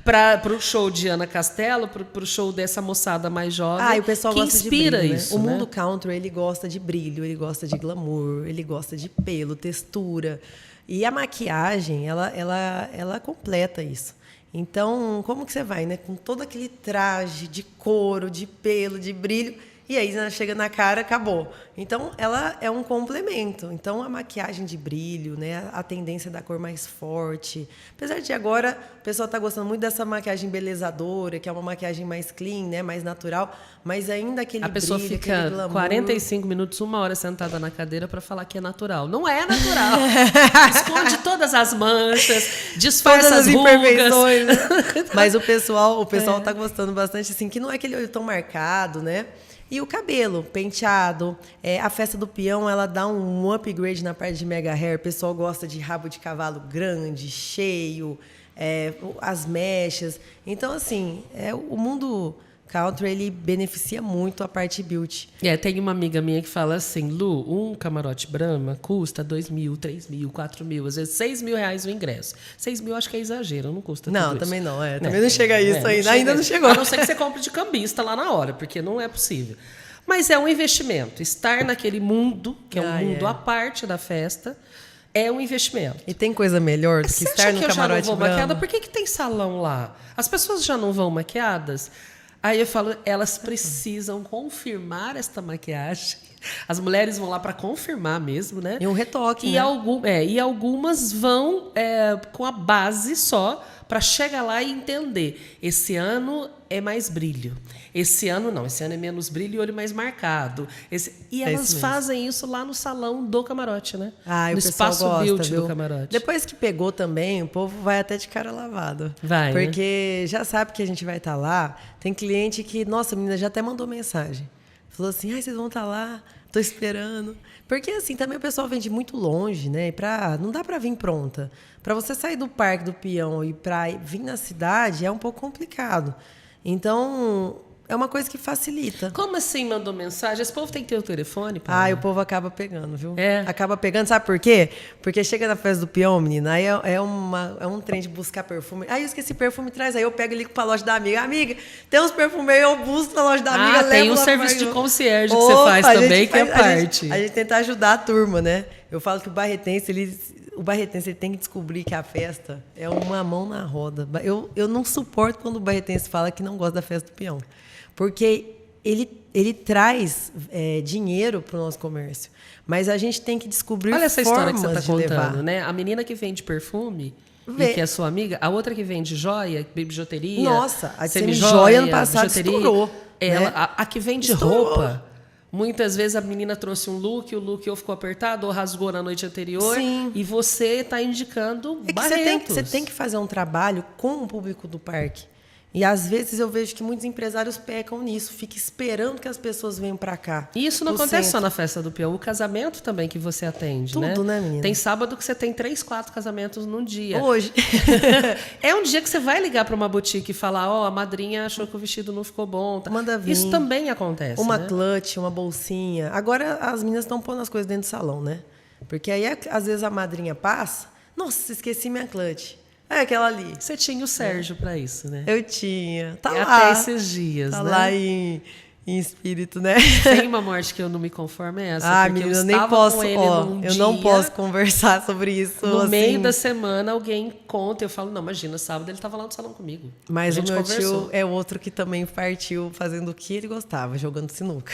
Para o show de Ana Castelo, para o show dessa moçada mais jovem, e o pessoal que gosta inspira de brilho, isso, né? O né? mundo country, ele gosta de brilho, ele gosta de glamour, ele gosta de pelo, textura. E a maquiagem, ela completa isso. Então, como que você vai, né? Com todo aquele traje de couro, de pelo, de brilho... E aí, chega na cara, acabou. Então, ela é um complemento. Então, a maquiagem de brilho, né? A tendência da cor mais forte. Apesar de agora, o pessoal está gostando muito dessa maquiagem embelezadora, que é uma maquiagem mais clean, né? Mais natural. Mas ainda aquele brilho, a pessoa fica 45 minutos, 1 hora sentada na cadeira para falar que é natural. Não é natural. Esconde todas as manchas, disfarça todas as imperfeições. Né? Mas o pessoal está gostando bastante, assim, que não é aquele olho tão marcado, né? E o cabelo, penteado. A festa do peão, ela dá um upgrade na parte de mega hair. O pessoal gosta de rabo de cavalo grande, cheio, as mechas. Então, assim, o mundo Country, ele beneficia muito a parte beauty. Tem uma amiga minha que fala assim, Lu, um camarote Brahma custa 2 mil, 3 mil, 4 mil, às vezes 6 mil reais o ingresso. 6 mil acho que é exagero, não custa tudo isso. Não, também não. Também não chega a isso ainda. Ainda não chegou. A não ser que você compre de cambista lá na hora, porque não é possível. Mas é um investimento. Estar naquele mundo, que é um mundo à parte da festa, é um investimento. E tem coisa melhor do que estar no camarote Brahma? Você acha que eu já não vou maquiada? Por que tem salão lá? As pessoas já não vão maquiadas? Aí eu falo, elas precisam confirmar esta maquiagem. As mulheres vão lá para confirmar mesmo, né? E um retoque, né? E algumas vão com a base só para chegar lá e entender. Esse ano é mais brilho. Esse ano não. Esse ano é menos brilho e olho mais marcado. E elas fazem isso lá no salão do camarote, né? No espaço beauty do camarote. Depois que pegou também, o povo vai até de cara lavada. Vai, porque já sabe que a gente vai estar lá. Tem cliente que, nossa, a menina já até mandou mensagem. Falou assim, vocês vão estar lá, tô esperando. Porque assim, também o pessoal vem de muito longe, né? Não dá para vir pronta. Para você sair do Parque do Peão e para vir na cidade é um pouco complicado. Então, é uma coisa que facilita. Como assim mandou mensagem? Esse povo tem que ter o telefone? O povo acaba pegando, viu? É. Acaba pegando, sabe por quê? Porque chega na festa do peão, menina, aí é um trem de buscar perfume. Aí eu esqueci perfume, traz. Aí eu pego e ligo pra loja da amiga. Amiga, tem uns perfumes aí, eu busco na loja da amiga, levo tem um serviço de concierge que você faz também, que é parte. A gente tenta ajudar a turma, né? Eu falo que o barretense, ele tem que descobrir que a festa é uma mão na roda. Eu não suporto quando o barretense fala que não gosta da festa do peão. Porque ele traz dinheiro para o nosso comércio. Mas a gente tem que descobrir formas de levar. Olha essa história que você está contando, né? A menina que vende perfume, e que é sua amiga, a outra que vende joia, bijuteria. Nossa, a semijoia ano passado estourou. Ela, né? a que vende roupa. Muitas vezes a menina trouxe um look, o look ou ficou apertado ou rasgou na noite anterior. Sim. E você está indicando barretos. Você tem que fazer um trabalho com o público do parque. E às vezes eu vejo que muitos empresários pecam nisso, fica esperando que as pessoas venham para cá. E isso não acontece só na festa do peão, o casamento também que você atende, tudo, né, menina? Tem sábado que você tem 3, 4 casamentos num dia. Hoje. É um dia que você vai ligar para uma boutique e falar, a madrinha achou que o vestido não ficou bom. Tá? Manda vir. Isso também acontece, uma né? clutch, uma bolsinha. Agora as meninas estão pondo as coisas dentro do salão, né? Porque aí às vezes a madrinha passa, nossa, esqueci minha clutch. É aquela ali. Você tinha o Sérgio para isso, né? Eu tinha. Tá lá. Até esses dias, tá né? lá em espírito, né? Tem uma morte que eu não me conformo, é essa. Porque menina, eu nem posso. Com ele eu não posso conversar sobre isso. No meio da semana, alguém conta. Eu falo, não, imagina, sábado ele estava lá no salão comigo. Mas o meu tio é outro que também partiu fazendo o que ele gostava, jogando sinuca.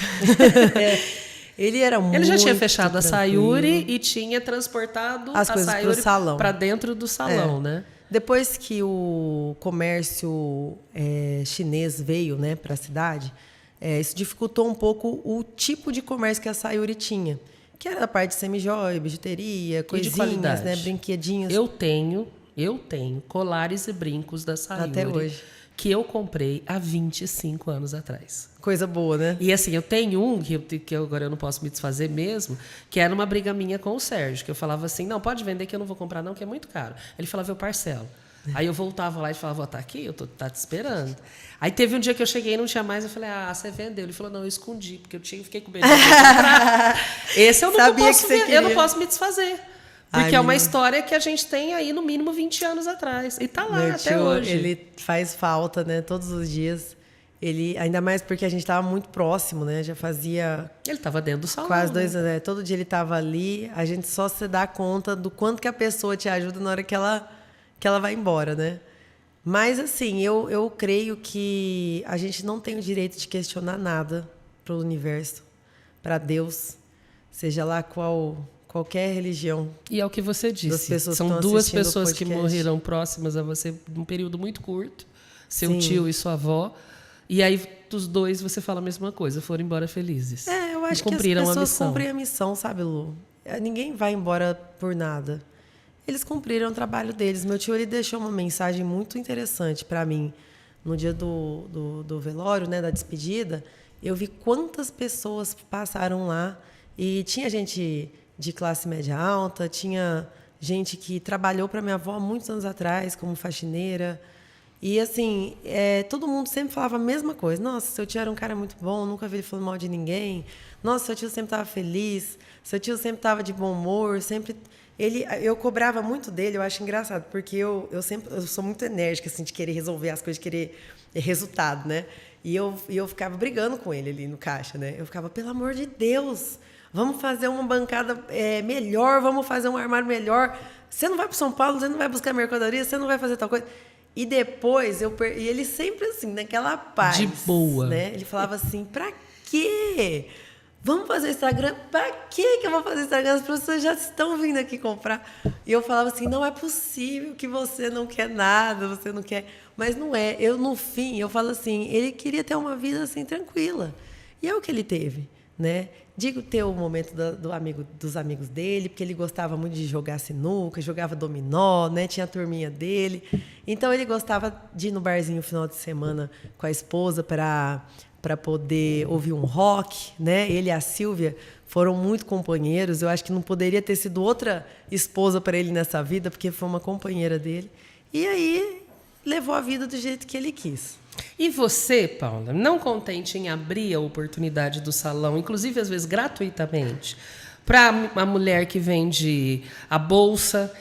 Ele era muito Ele já tinha fechado tranquilo. A Sayuri e tinha transportado as a coisas Sayuri para dentro do salão, né? Depois que o comércio chinês veio, né, para a cidade, isso dificultou um pouco o tipo de comércio que a Sayuri tinha, que era a parte de semijoia, bijuteria, coisinhas, né, brinquedinhos. Eu tenho colares e brincos da Sayuri. Até hoje. Que eu comprei há 25 anos atrás. Coisa boa, né? E assim, eu tenho um que agora eu não posso me desfazer mesmo, que era uma briga minha com o Sérgio, que eu falava assim, não, pode vender que eu não vou comprar não, que é muito caro. Ele falava, eu parcelo. Aí eu voltava lá e falava, tá aqui, tá te esperando. Aí teve um dia que eu cheguei e não tinha mais, eu falei, você vendeu. Ele falou, não, eu escondi, porque fiquei com medo de comprar. Esse eu não posso me desfazer. Porque é uma história que a gente tem aí no mínimo 20 anos atrás. E tá lá meu até tio, hoje. Ele faz falta, né? Todos os dias. Ainda mais porque a gente estava muito próximo, né? Já fazia... Ele estava dentro do salão. Quase 2 anos. Todo dia ele estava ali. A gente só se dá conta do quanto que a pessoa te ajuda na hora que ela vai embora, né? Mas, assim, eu creio que a gente não tem o direito de questionar nada para o universo, para Deus, seja lá qualquer religião. E é o que você disse. São 2 pessoas que morreram próximas a você num período muito curto. Seu tio e sua avó. E aí, dos 2, você fala a mesma coisa. Foram embora felizes. Eu acho que as pessoas cumprem a missão, sabe, Lu? Ninguém vai embora por nada. Eles cumpriram o trabalho deles. Meu tio, ele deixou uma mensagem muito interessante para mim. No dia do velório, né, da despedida, eu vi quantas pessoas passaram lá. E tinha gente de classe média alta, tinha gente que trabalhou para minha avó há muitos anos atrás como faxineira. E, assim, todo mundo sempre falava a mesma coisa. Nossa, seu tio era um cara muito bom, nunca vi ele falando mal de ninguém. Nossa, seu tio sempre estava feliz, seu tio sempre estava de bom humor, sempre... Eu cobrava muito dele, eu acho engraçado, porque eu sou muito enérgica, assim, de querer resolver as coisas, de querer resultado, né? E eu ficava brigando com ele ali no caixa, né? Eu ficava, pelo amor de Deus, vamos fazer uma bancada melhor, vamos fazer um armário melhor. Você não vai para São Paulo, você não vai buscar mercadoria, você não vai fazer tal coisa. E depois, e ele sempre assim, naquela paz. De boa. Né? Ele falava assim, pra quê? Vamos fazer Instagram? Pra quê que eu vou fazer Instagram? As pessoas já estão vindo aqui comprar. E eu falava assim, não é possível que você não quer nada, você não quer... Mas não é. No fim, eu falo assim, ele queria ter uma vida assim, tranquila. E é o que ele teve, né? Digo ter o momento dos amigos dele, porque ele gostava muito de jogar sinuca, jogava dominó, né? Tinha a turminha dele. Então, ele gostava de ir no barzinho no final de semana com a esposa para poder ouvir um rock, né? Ele e a Silvia foram muito companheiros. Eu acho que não poderia ter sido outra esposa para ele nessa vida, porque foi uma companheira dele. E aí, levou a vida do jeito que ele quis. E você, Paula, não contente em abrir a oportunidade do salão, inclusive às vezes gratuitamente, para a mulher que vende a bolsa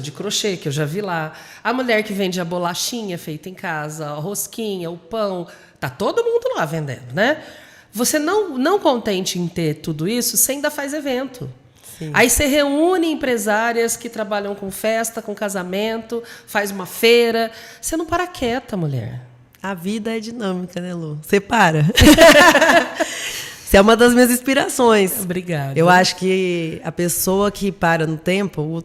de crochê, que eu já vi lá, a mulher que vende a bolachinha feita em casa, a rosquinha, o pão, tá todo mundo lá vendendo, né? Você não contente em ter tudo isso, você ainda faz evento. Sim. Aí você reúne empresárias que trabalham com festa, com casamento, faz uma feira. Você não para quieta, mulher. A vida é dinâmica, né, Lu? Você para. Você é uma das minhas inspirações. Obrigada. Eu acho que a pessoa que para no tempo,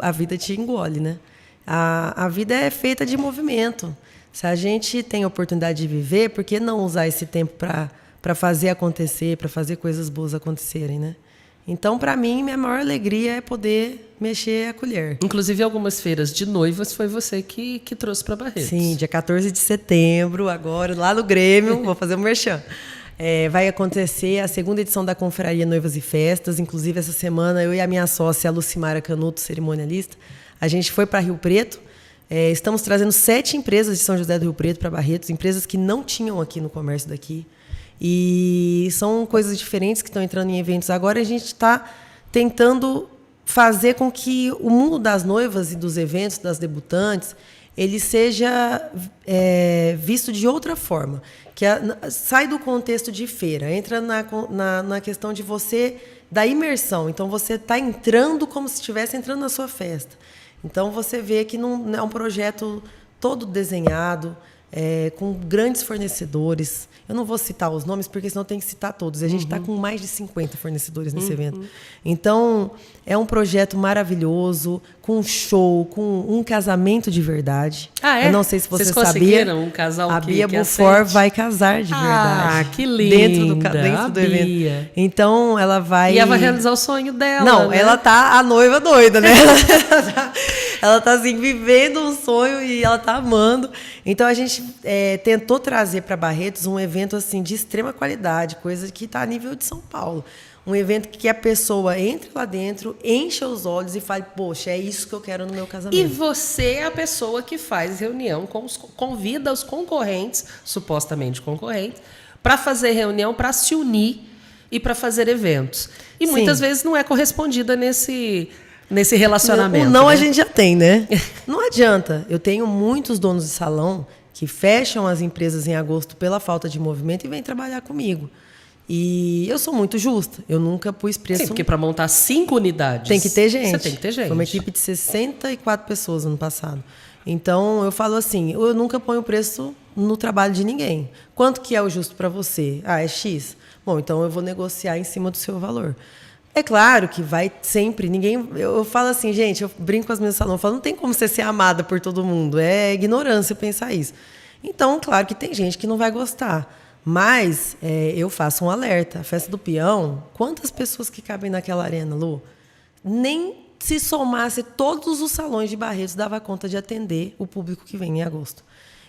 a vida te engole, né? A vida é feita de movimento. Se a gente tem a oportunidade de viver, por que não usar esse tempo para fazer acontecer, para fazer coisas boas acontecerem, né? Então, para mim, minha maior alegria é poder mexer a colher. Inclusive, algumas feiras de noivas foi você que trouxe para Barretos. Sim, dia 14 de setembro, agora, lá no Grêmio, vou fazer um merchan. Vai acontecer a segunda edição da Confraria Noivas e Festas. Inclusive, essa semana, eu e a minha sócia, a Lucimara Canuto, cerimonialista, a gente foi para Rio Preto. Estamos trazendo 7 empresas de São José do Rio Preto para Barretos, empresas que não tinham aqui no comércio daqui. E são coisas diferentes que estão entrando em eventos agora. A gente está tentando fazer com que o mundo das noivas e dos eventos, das debutantes, ele seja visto de outra forma. Que sai do contexto de feira, entra na questão de você, da imersão. Então, você está entrando como se estivesse entrando na sua festa. Então, você vê que não é um projeto todo desenhado, com grandes fornecedores. Eu não vou citar os nomes, porque senão tem que citar todos. A gente está com mais de 50 fornecedores nesse evento. Então, é um projeto maravilhoso, com show, com um casamento de verdade. Ah, é? Eu não sei se você conseguiram sabia. Um casal a que Bia Beaufort vai casar de verdade. Ah, que linda. Dentro do evento. Então, ela vai... E ela vai realizar o sonho dela, Não, né? ela tá a noiva doida, né? Ela tá assim, vivendo um sonho e ela tá amando. Então, a gente tentou trazer para Barretos um evento assim, de extrema qualidade, coisa que está a nível de São Paulo. Um evento que a pessoa entre lá dentro, encha os olhos e fale, poxa, é isso que eu quero no meu casamento. E você é a pessoa que faz reunião, convida os concorrentes, supostamente concorrentes, para fazer reunião, para se unir e para fazer eventos. E Sim. muitas vezes não é correspondida nesse relacionamento. Não, né? A gente já tem, né? Não adianta. Eu tenho muitos donos de salão que fecham as empresas em agosto pela falta de movimento e vêm trabalhar comigo. E eu sou muito justa. Eu nunca pus preço... Sim, porque para montar 5 unidades... Tem que ter gente. Você tem que ter gente. Foi uma equipe de 64 pessoas no ano passado. Então, eu falo assim, eu nunca ponho preço no trabalho de ninguém. Quanto que é o justo para você? Ah, é X? Bom, então eu vou negociar em cima do seu valor. É claro que vai sempre, ninguém... Eu falo assim, gente, eu brinco com as minhas salões, eu falo, não tem como você ser amada por todo mundo, é ignorância pensar isso. Então, claro que tem gente que não vai gostar, mas eu faço um alerta. A Festa do Peão, quantas pessoas que cabem naquela arena, Lu? Nem se somasse todos os salões de Barretos dava conta de atender o público que vem em agosto.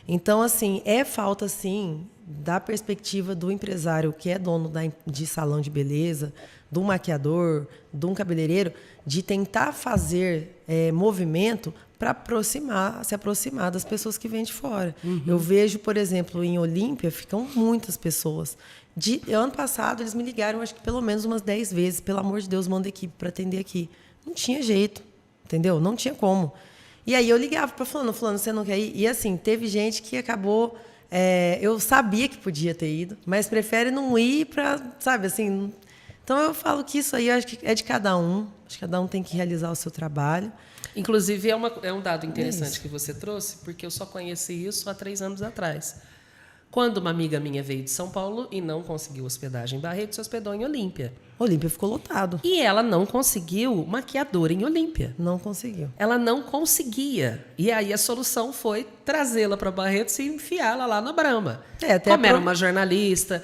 Então, assim, falta, sim, da perspectiva do empresário que é dono de salão de beleza, do maquiador, de um cabeleireiro, de tentar fazer movimento para se aproximar das pessoas que vêm de fora. Eu vejo, por exemplo, em Olímpia, ficam muitas pessoas. Ano passado, eles me ligaram, acho que pelo menos umas 10 vezes. Pelo amor de Deus, manda equipe para atender aqui. Não tinha jeito, entendeu? Não tinha como. E aí eu ligava para fulano, você não quer ir? E assim, teve gente que acabou... eu sabia que podia ter ido, mas prefere não ir para, sabe, assim... Então, eu falo que isso aí eu acho que é de cada um. Acho que cada um tem que realizar o seu trabalho. Inclusive, é um dado interessante que você trouxe, porque eu só conheci isso há 3 anos atrás. Quando uma amiga minha veio de São Paulo e não conseguiu hospedagem em Barretos, se hospedou em Olímpia. Olímpia ficou lotado. E ela não conseguiu maquiadora em Olímpia. Não conseguiu. Ela não conseguia. E aí a solução foi trazê-la para Barretos e enfiá-la lá na Brahma. Como era uma jornalista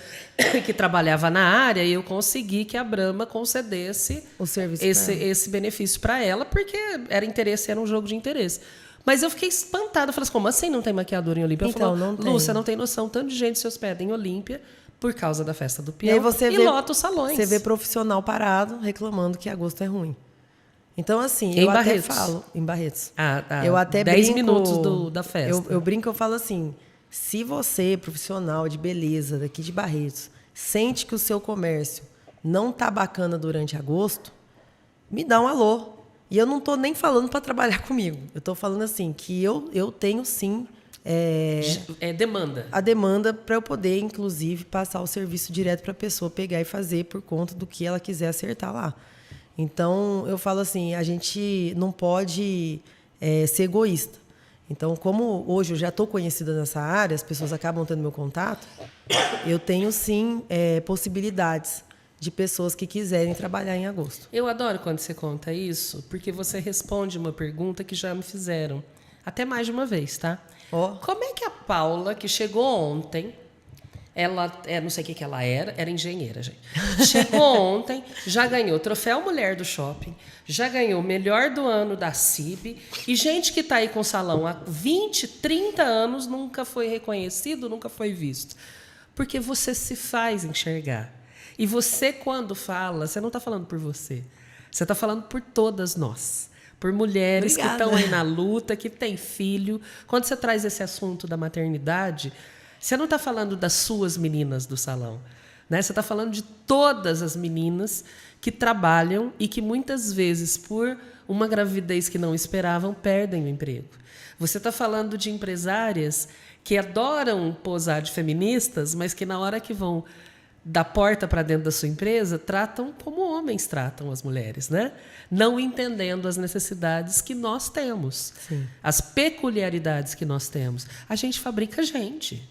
que trabalhava na área, eu consegui que a Brahma concedesse o serviço esse benefício para ela, porque era um jogo de interesse. Mas eu fiquei espantada. Eu falei assim, como assim não tem maquiadora em Olímpia? Ela falou, não tem. Lúcia, não tem noção. Tanto de gente se hospeda em Olímpia por causa da festa do peão e lota os salões. Você vê profissional parado reclamando que agosto é ruim. Então, assim, eu até falo... Em Barretos. Eu até 10 minutos da festa. Eu brinco, eu falo assim, se você, profissional de beleza daqui de Barretos, sente que o seu comércio não tá bacana durante agosto, me dá um alô. E eu não estou nem falando para trabalhar comigo. Eu estou falando assim, que eu tenho sim... demanda. A demanda para eu poder, inclusive, passar o serviço direto para a pessoa pegar e fazer por conta do que ela quiser acertar lá. Então, eu falo assim, a gente não pode ser egoísta. Então, como hoje eu já estou conhecida nessa área, as pessoas acabam tendo meu contato, eu tenho sim possibilidades de pessoas que quiserem trabalhar em agosto. Eu adoro quando você conta isso, porque você responde uma pergunta que já me fizeram, até mais de uma vez, tá? Como é que a Paula, que chegou ontem, ela, não sei o que ela era engenheira, gente. Chegou ontem, já ganhou troféu Mulher do Shopping, já ganhou melhor do ano da CIB, e gente que está aí com salão há 20, 30 anos nunca foi reconhecido, nunca foi visto. Porque você se faz enxergar. E você, quando fala, você não está falando por você. Você está falando por todas nós. Por mulheres que estão aí na luta, que têm filho. Quando você traz esse assunto da maternidade, você não está falando das suas meninas do salão. Né? Você está falando de todas as meninas que trabalham e que muitas vezes, por uma gravidez que não esperavam, perdem o emprego. Você está falando de empresárias que adoram posar de feministas, mas que na hora que vão da porta para dentro da sua empresa, tratam como homens tratam as mulheres, né? Não entendendo as necessidades que nós temos, as peculiaridades que nós temos. A gente fabrica gente.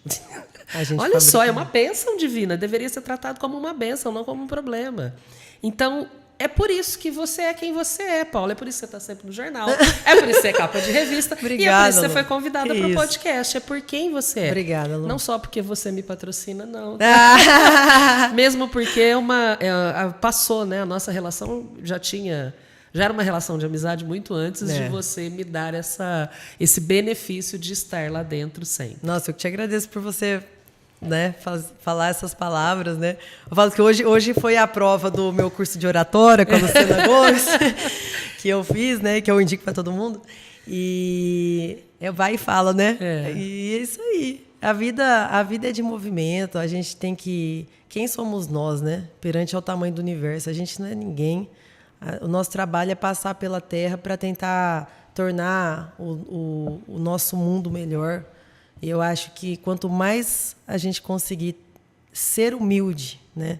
Olha só, é uma bênção divina, deveria ser tratado como uma bênção, não como um problema. Então, é por isso que você é quem você é, Paula. É por isso que você está sempre no jornal. É por isso que você é capa de revista. Obrigada, e é por isso que você foi convidada para o podcast. É por quem você é. Obrigada, Lu. Não só porque você me patrocina, não. Mesmo porque passou, né? A nossa relação já era uma relação de amizade muito antes de você me dar esse benefício de estar lá dentro sempre. Nossa, eu te agradeço por você... né, falar essas palavras, né? Eu falo que hoje foi a prova do meu curso de oratória com a Luciana Gomes, que eu fiz, né, que eu indico para todo mundo. E vai e fala, né? E é isso aí. A vida é de movimento, a gente tem que... Quem somos nós, né? Perante ao tamanho do universo, a gente não é ninguém. O nosso trabalho é passar pela Terra para tentar tornar o nosso mundo melhor. E eu acho que quanto mais a gente conseguir ser humilde, né,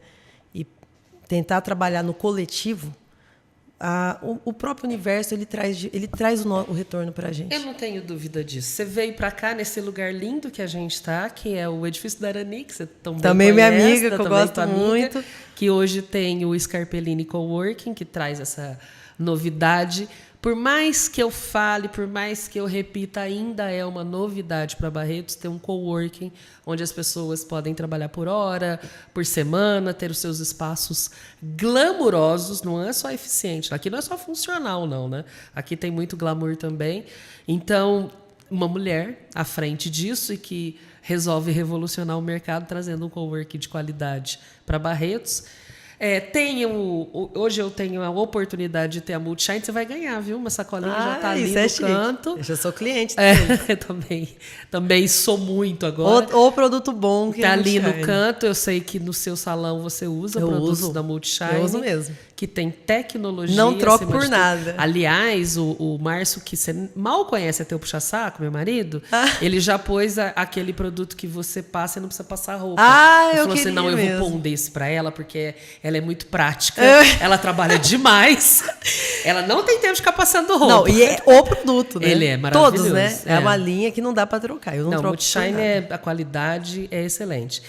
e tentar trabalhar no coletivo, o próprio universo ele traz o retorno para a gente. Eu não tenho dúvida disso. Você veio para cá, nesse lugar lindo que a gente está, que é o Edifício da Arani, que você também minha amiga, que eu gosto muito. Que hoje tem o Scarpellini Coworking, que traz essa novidade. Por mais que eu fale, por mais que eu repita, ainda é uma novidade para Barretos ter um coworking onde as pessoas podem trabalhar por hora, por semana, ter os seus espaços glamurosos. Não é só eficiente. Aqui não é só funcional, não, né? Aqui tem muito glamour também. Então, uma mulher à frente disso e que resolve revolucionar o mercado trazendo um coworking de qualidade para Barretos. Hoje eu tenho a oportunidade de ter a Multishine, você vai ganhar, viu? Uma sacolinha já tá ali isso no canto. Eu já sou cliente também sou muito agora. O produto bom que tá é ali Multishine. no canto, eu sei que no seu salão você usa produtos da Multishine. Eu uso mesmo. Que tem tecnologia. Não troco por nada. Aliás, o Márcio, que você mal conhece, é teu puxa-saco, meu marido, ele já pôs aquele produto que você passa e não precisa passar roupa. Ele falou assim, não, eu vou pôr um desse pra ela, porque ela é muito prática, ela trabalha demais, ela não tem tempo de ficar passando roupa. Não, e é o produto, né? Ele é maravilhoso. Todos, né? É uma linha que não dá pra trocar. Eu não troco Multishine, a qualidade é excelente.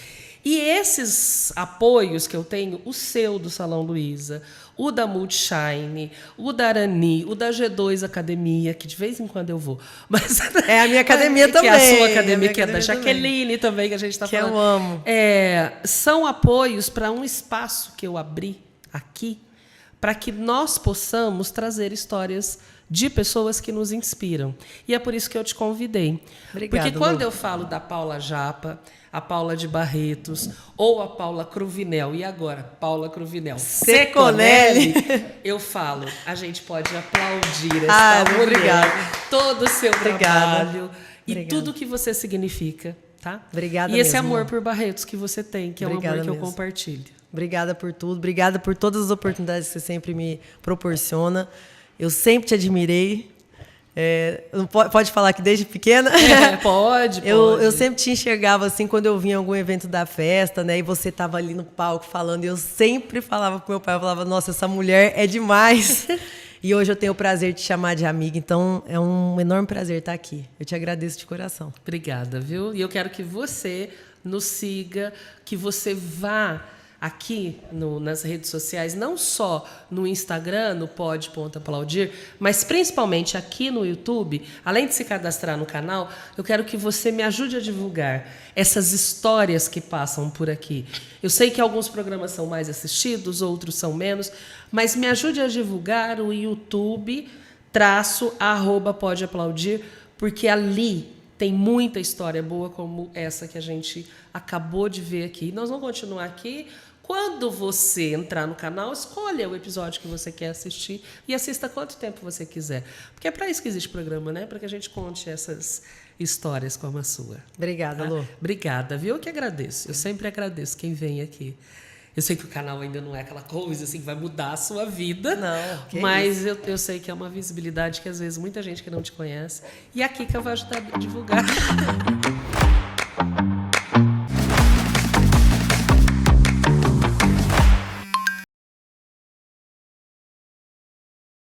E esses apoios que eu tenho, o seu do Salão Luiza, o da Multishine, o da Arani, o da G2 Academia, que de vez em quando eu vou. Mas, é a minha academia também. Que é a sua academia, que é da Jaqueline também, que a gente está falando. Que eu amo. São apoios para um espaço que eu abri aqui, para que nós possamos trazer histórias de pessoas que nos inspiram. E é por isso que eu te convidei. Obrigada, porque quando eu falo da Paula Japa, a Paula de Barretos, ou a Paula Cruvinel, e agora, Paula Cruvinel Seconelli, eu falo, a gente pode aplaudir essa mulher, todo o seu trabalho e tudo que você significa. Tá? Obrigada e esse mesmo, amor por Barretos que você tem, que é um amor que eu compartilho. Obrigada por tudo, obrigada por todas as oportunidades que você sempre me proporciona. Eu sempre te admirei. Pode falar que desde pequena? Pode. Eu sempre te enxergava assim quando eu vinha em algum evento da festa, né? E você estava ali no palco falando. E eu sempre falava pro meu pai, eu falava, nossa, essa mulher é demais. E hoje eu tenho o prazer de te chamar de amiga. Então, é um enorme prazer estar aqui. Eu te agradeço de coração. Obrigada, viu? E eu quero que você nos siga, que você vá aqui nas redes sociais, não só no Instagram, no Pod.aplaudir, mas principalmente aqui no YouTube, além de se cadastrar no canal, eu quero que você me ajude a divulgar essas histórias que passam por aqui. Eu sei que alguns programas são mais assistidos, outros são menos, mas me ajude a divulgar o YouTube /Pode Aplaudir, porque ali tem muita história boa como essa que a gente acabou de ver aqui. Nós vamos continuar aqui. Quando você entrar no canal, escolha o episódio que você quer assistir e assista quanto tempo você quiser. Porque é para isso que existe o programa, né? Para que a gente conte essas histórias como a sua. Obrigada, Lu. Obrigada, viu? Eu que agradeço. Eu sempre agradeço quem vem aqui. Eu sei que o canal ainda não é aquela coisa assim que vai mudar a sua vida. Não, mas eu sei que é uma visibilidade que às vezes muita gente que não te conhece. E aqui que eu vou ajudar a divulgar.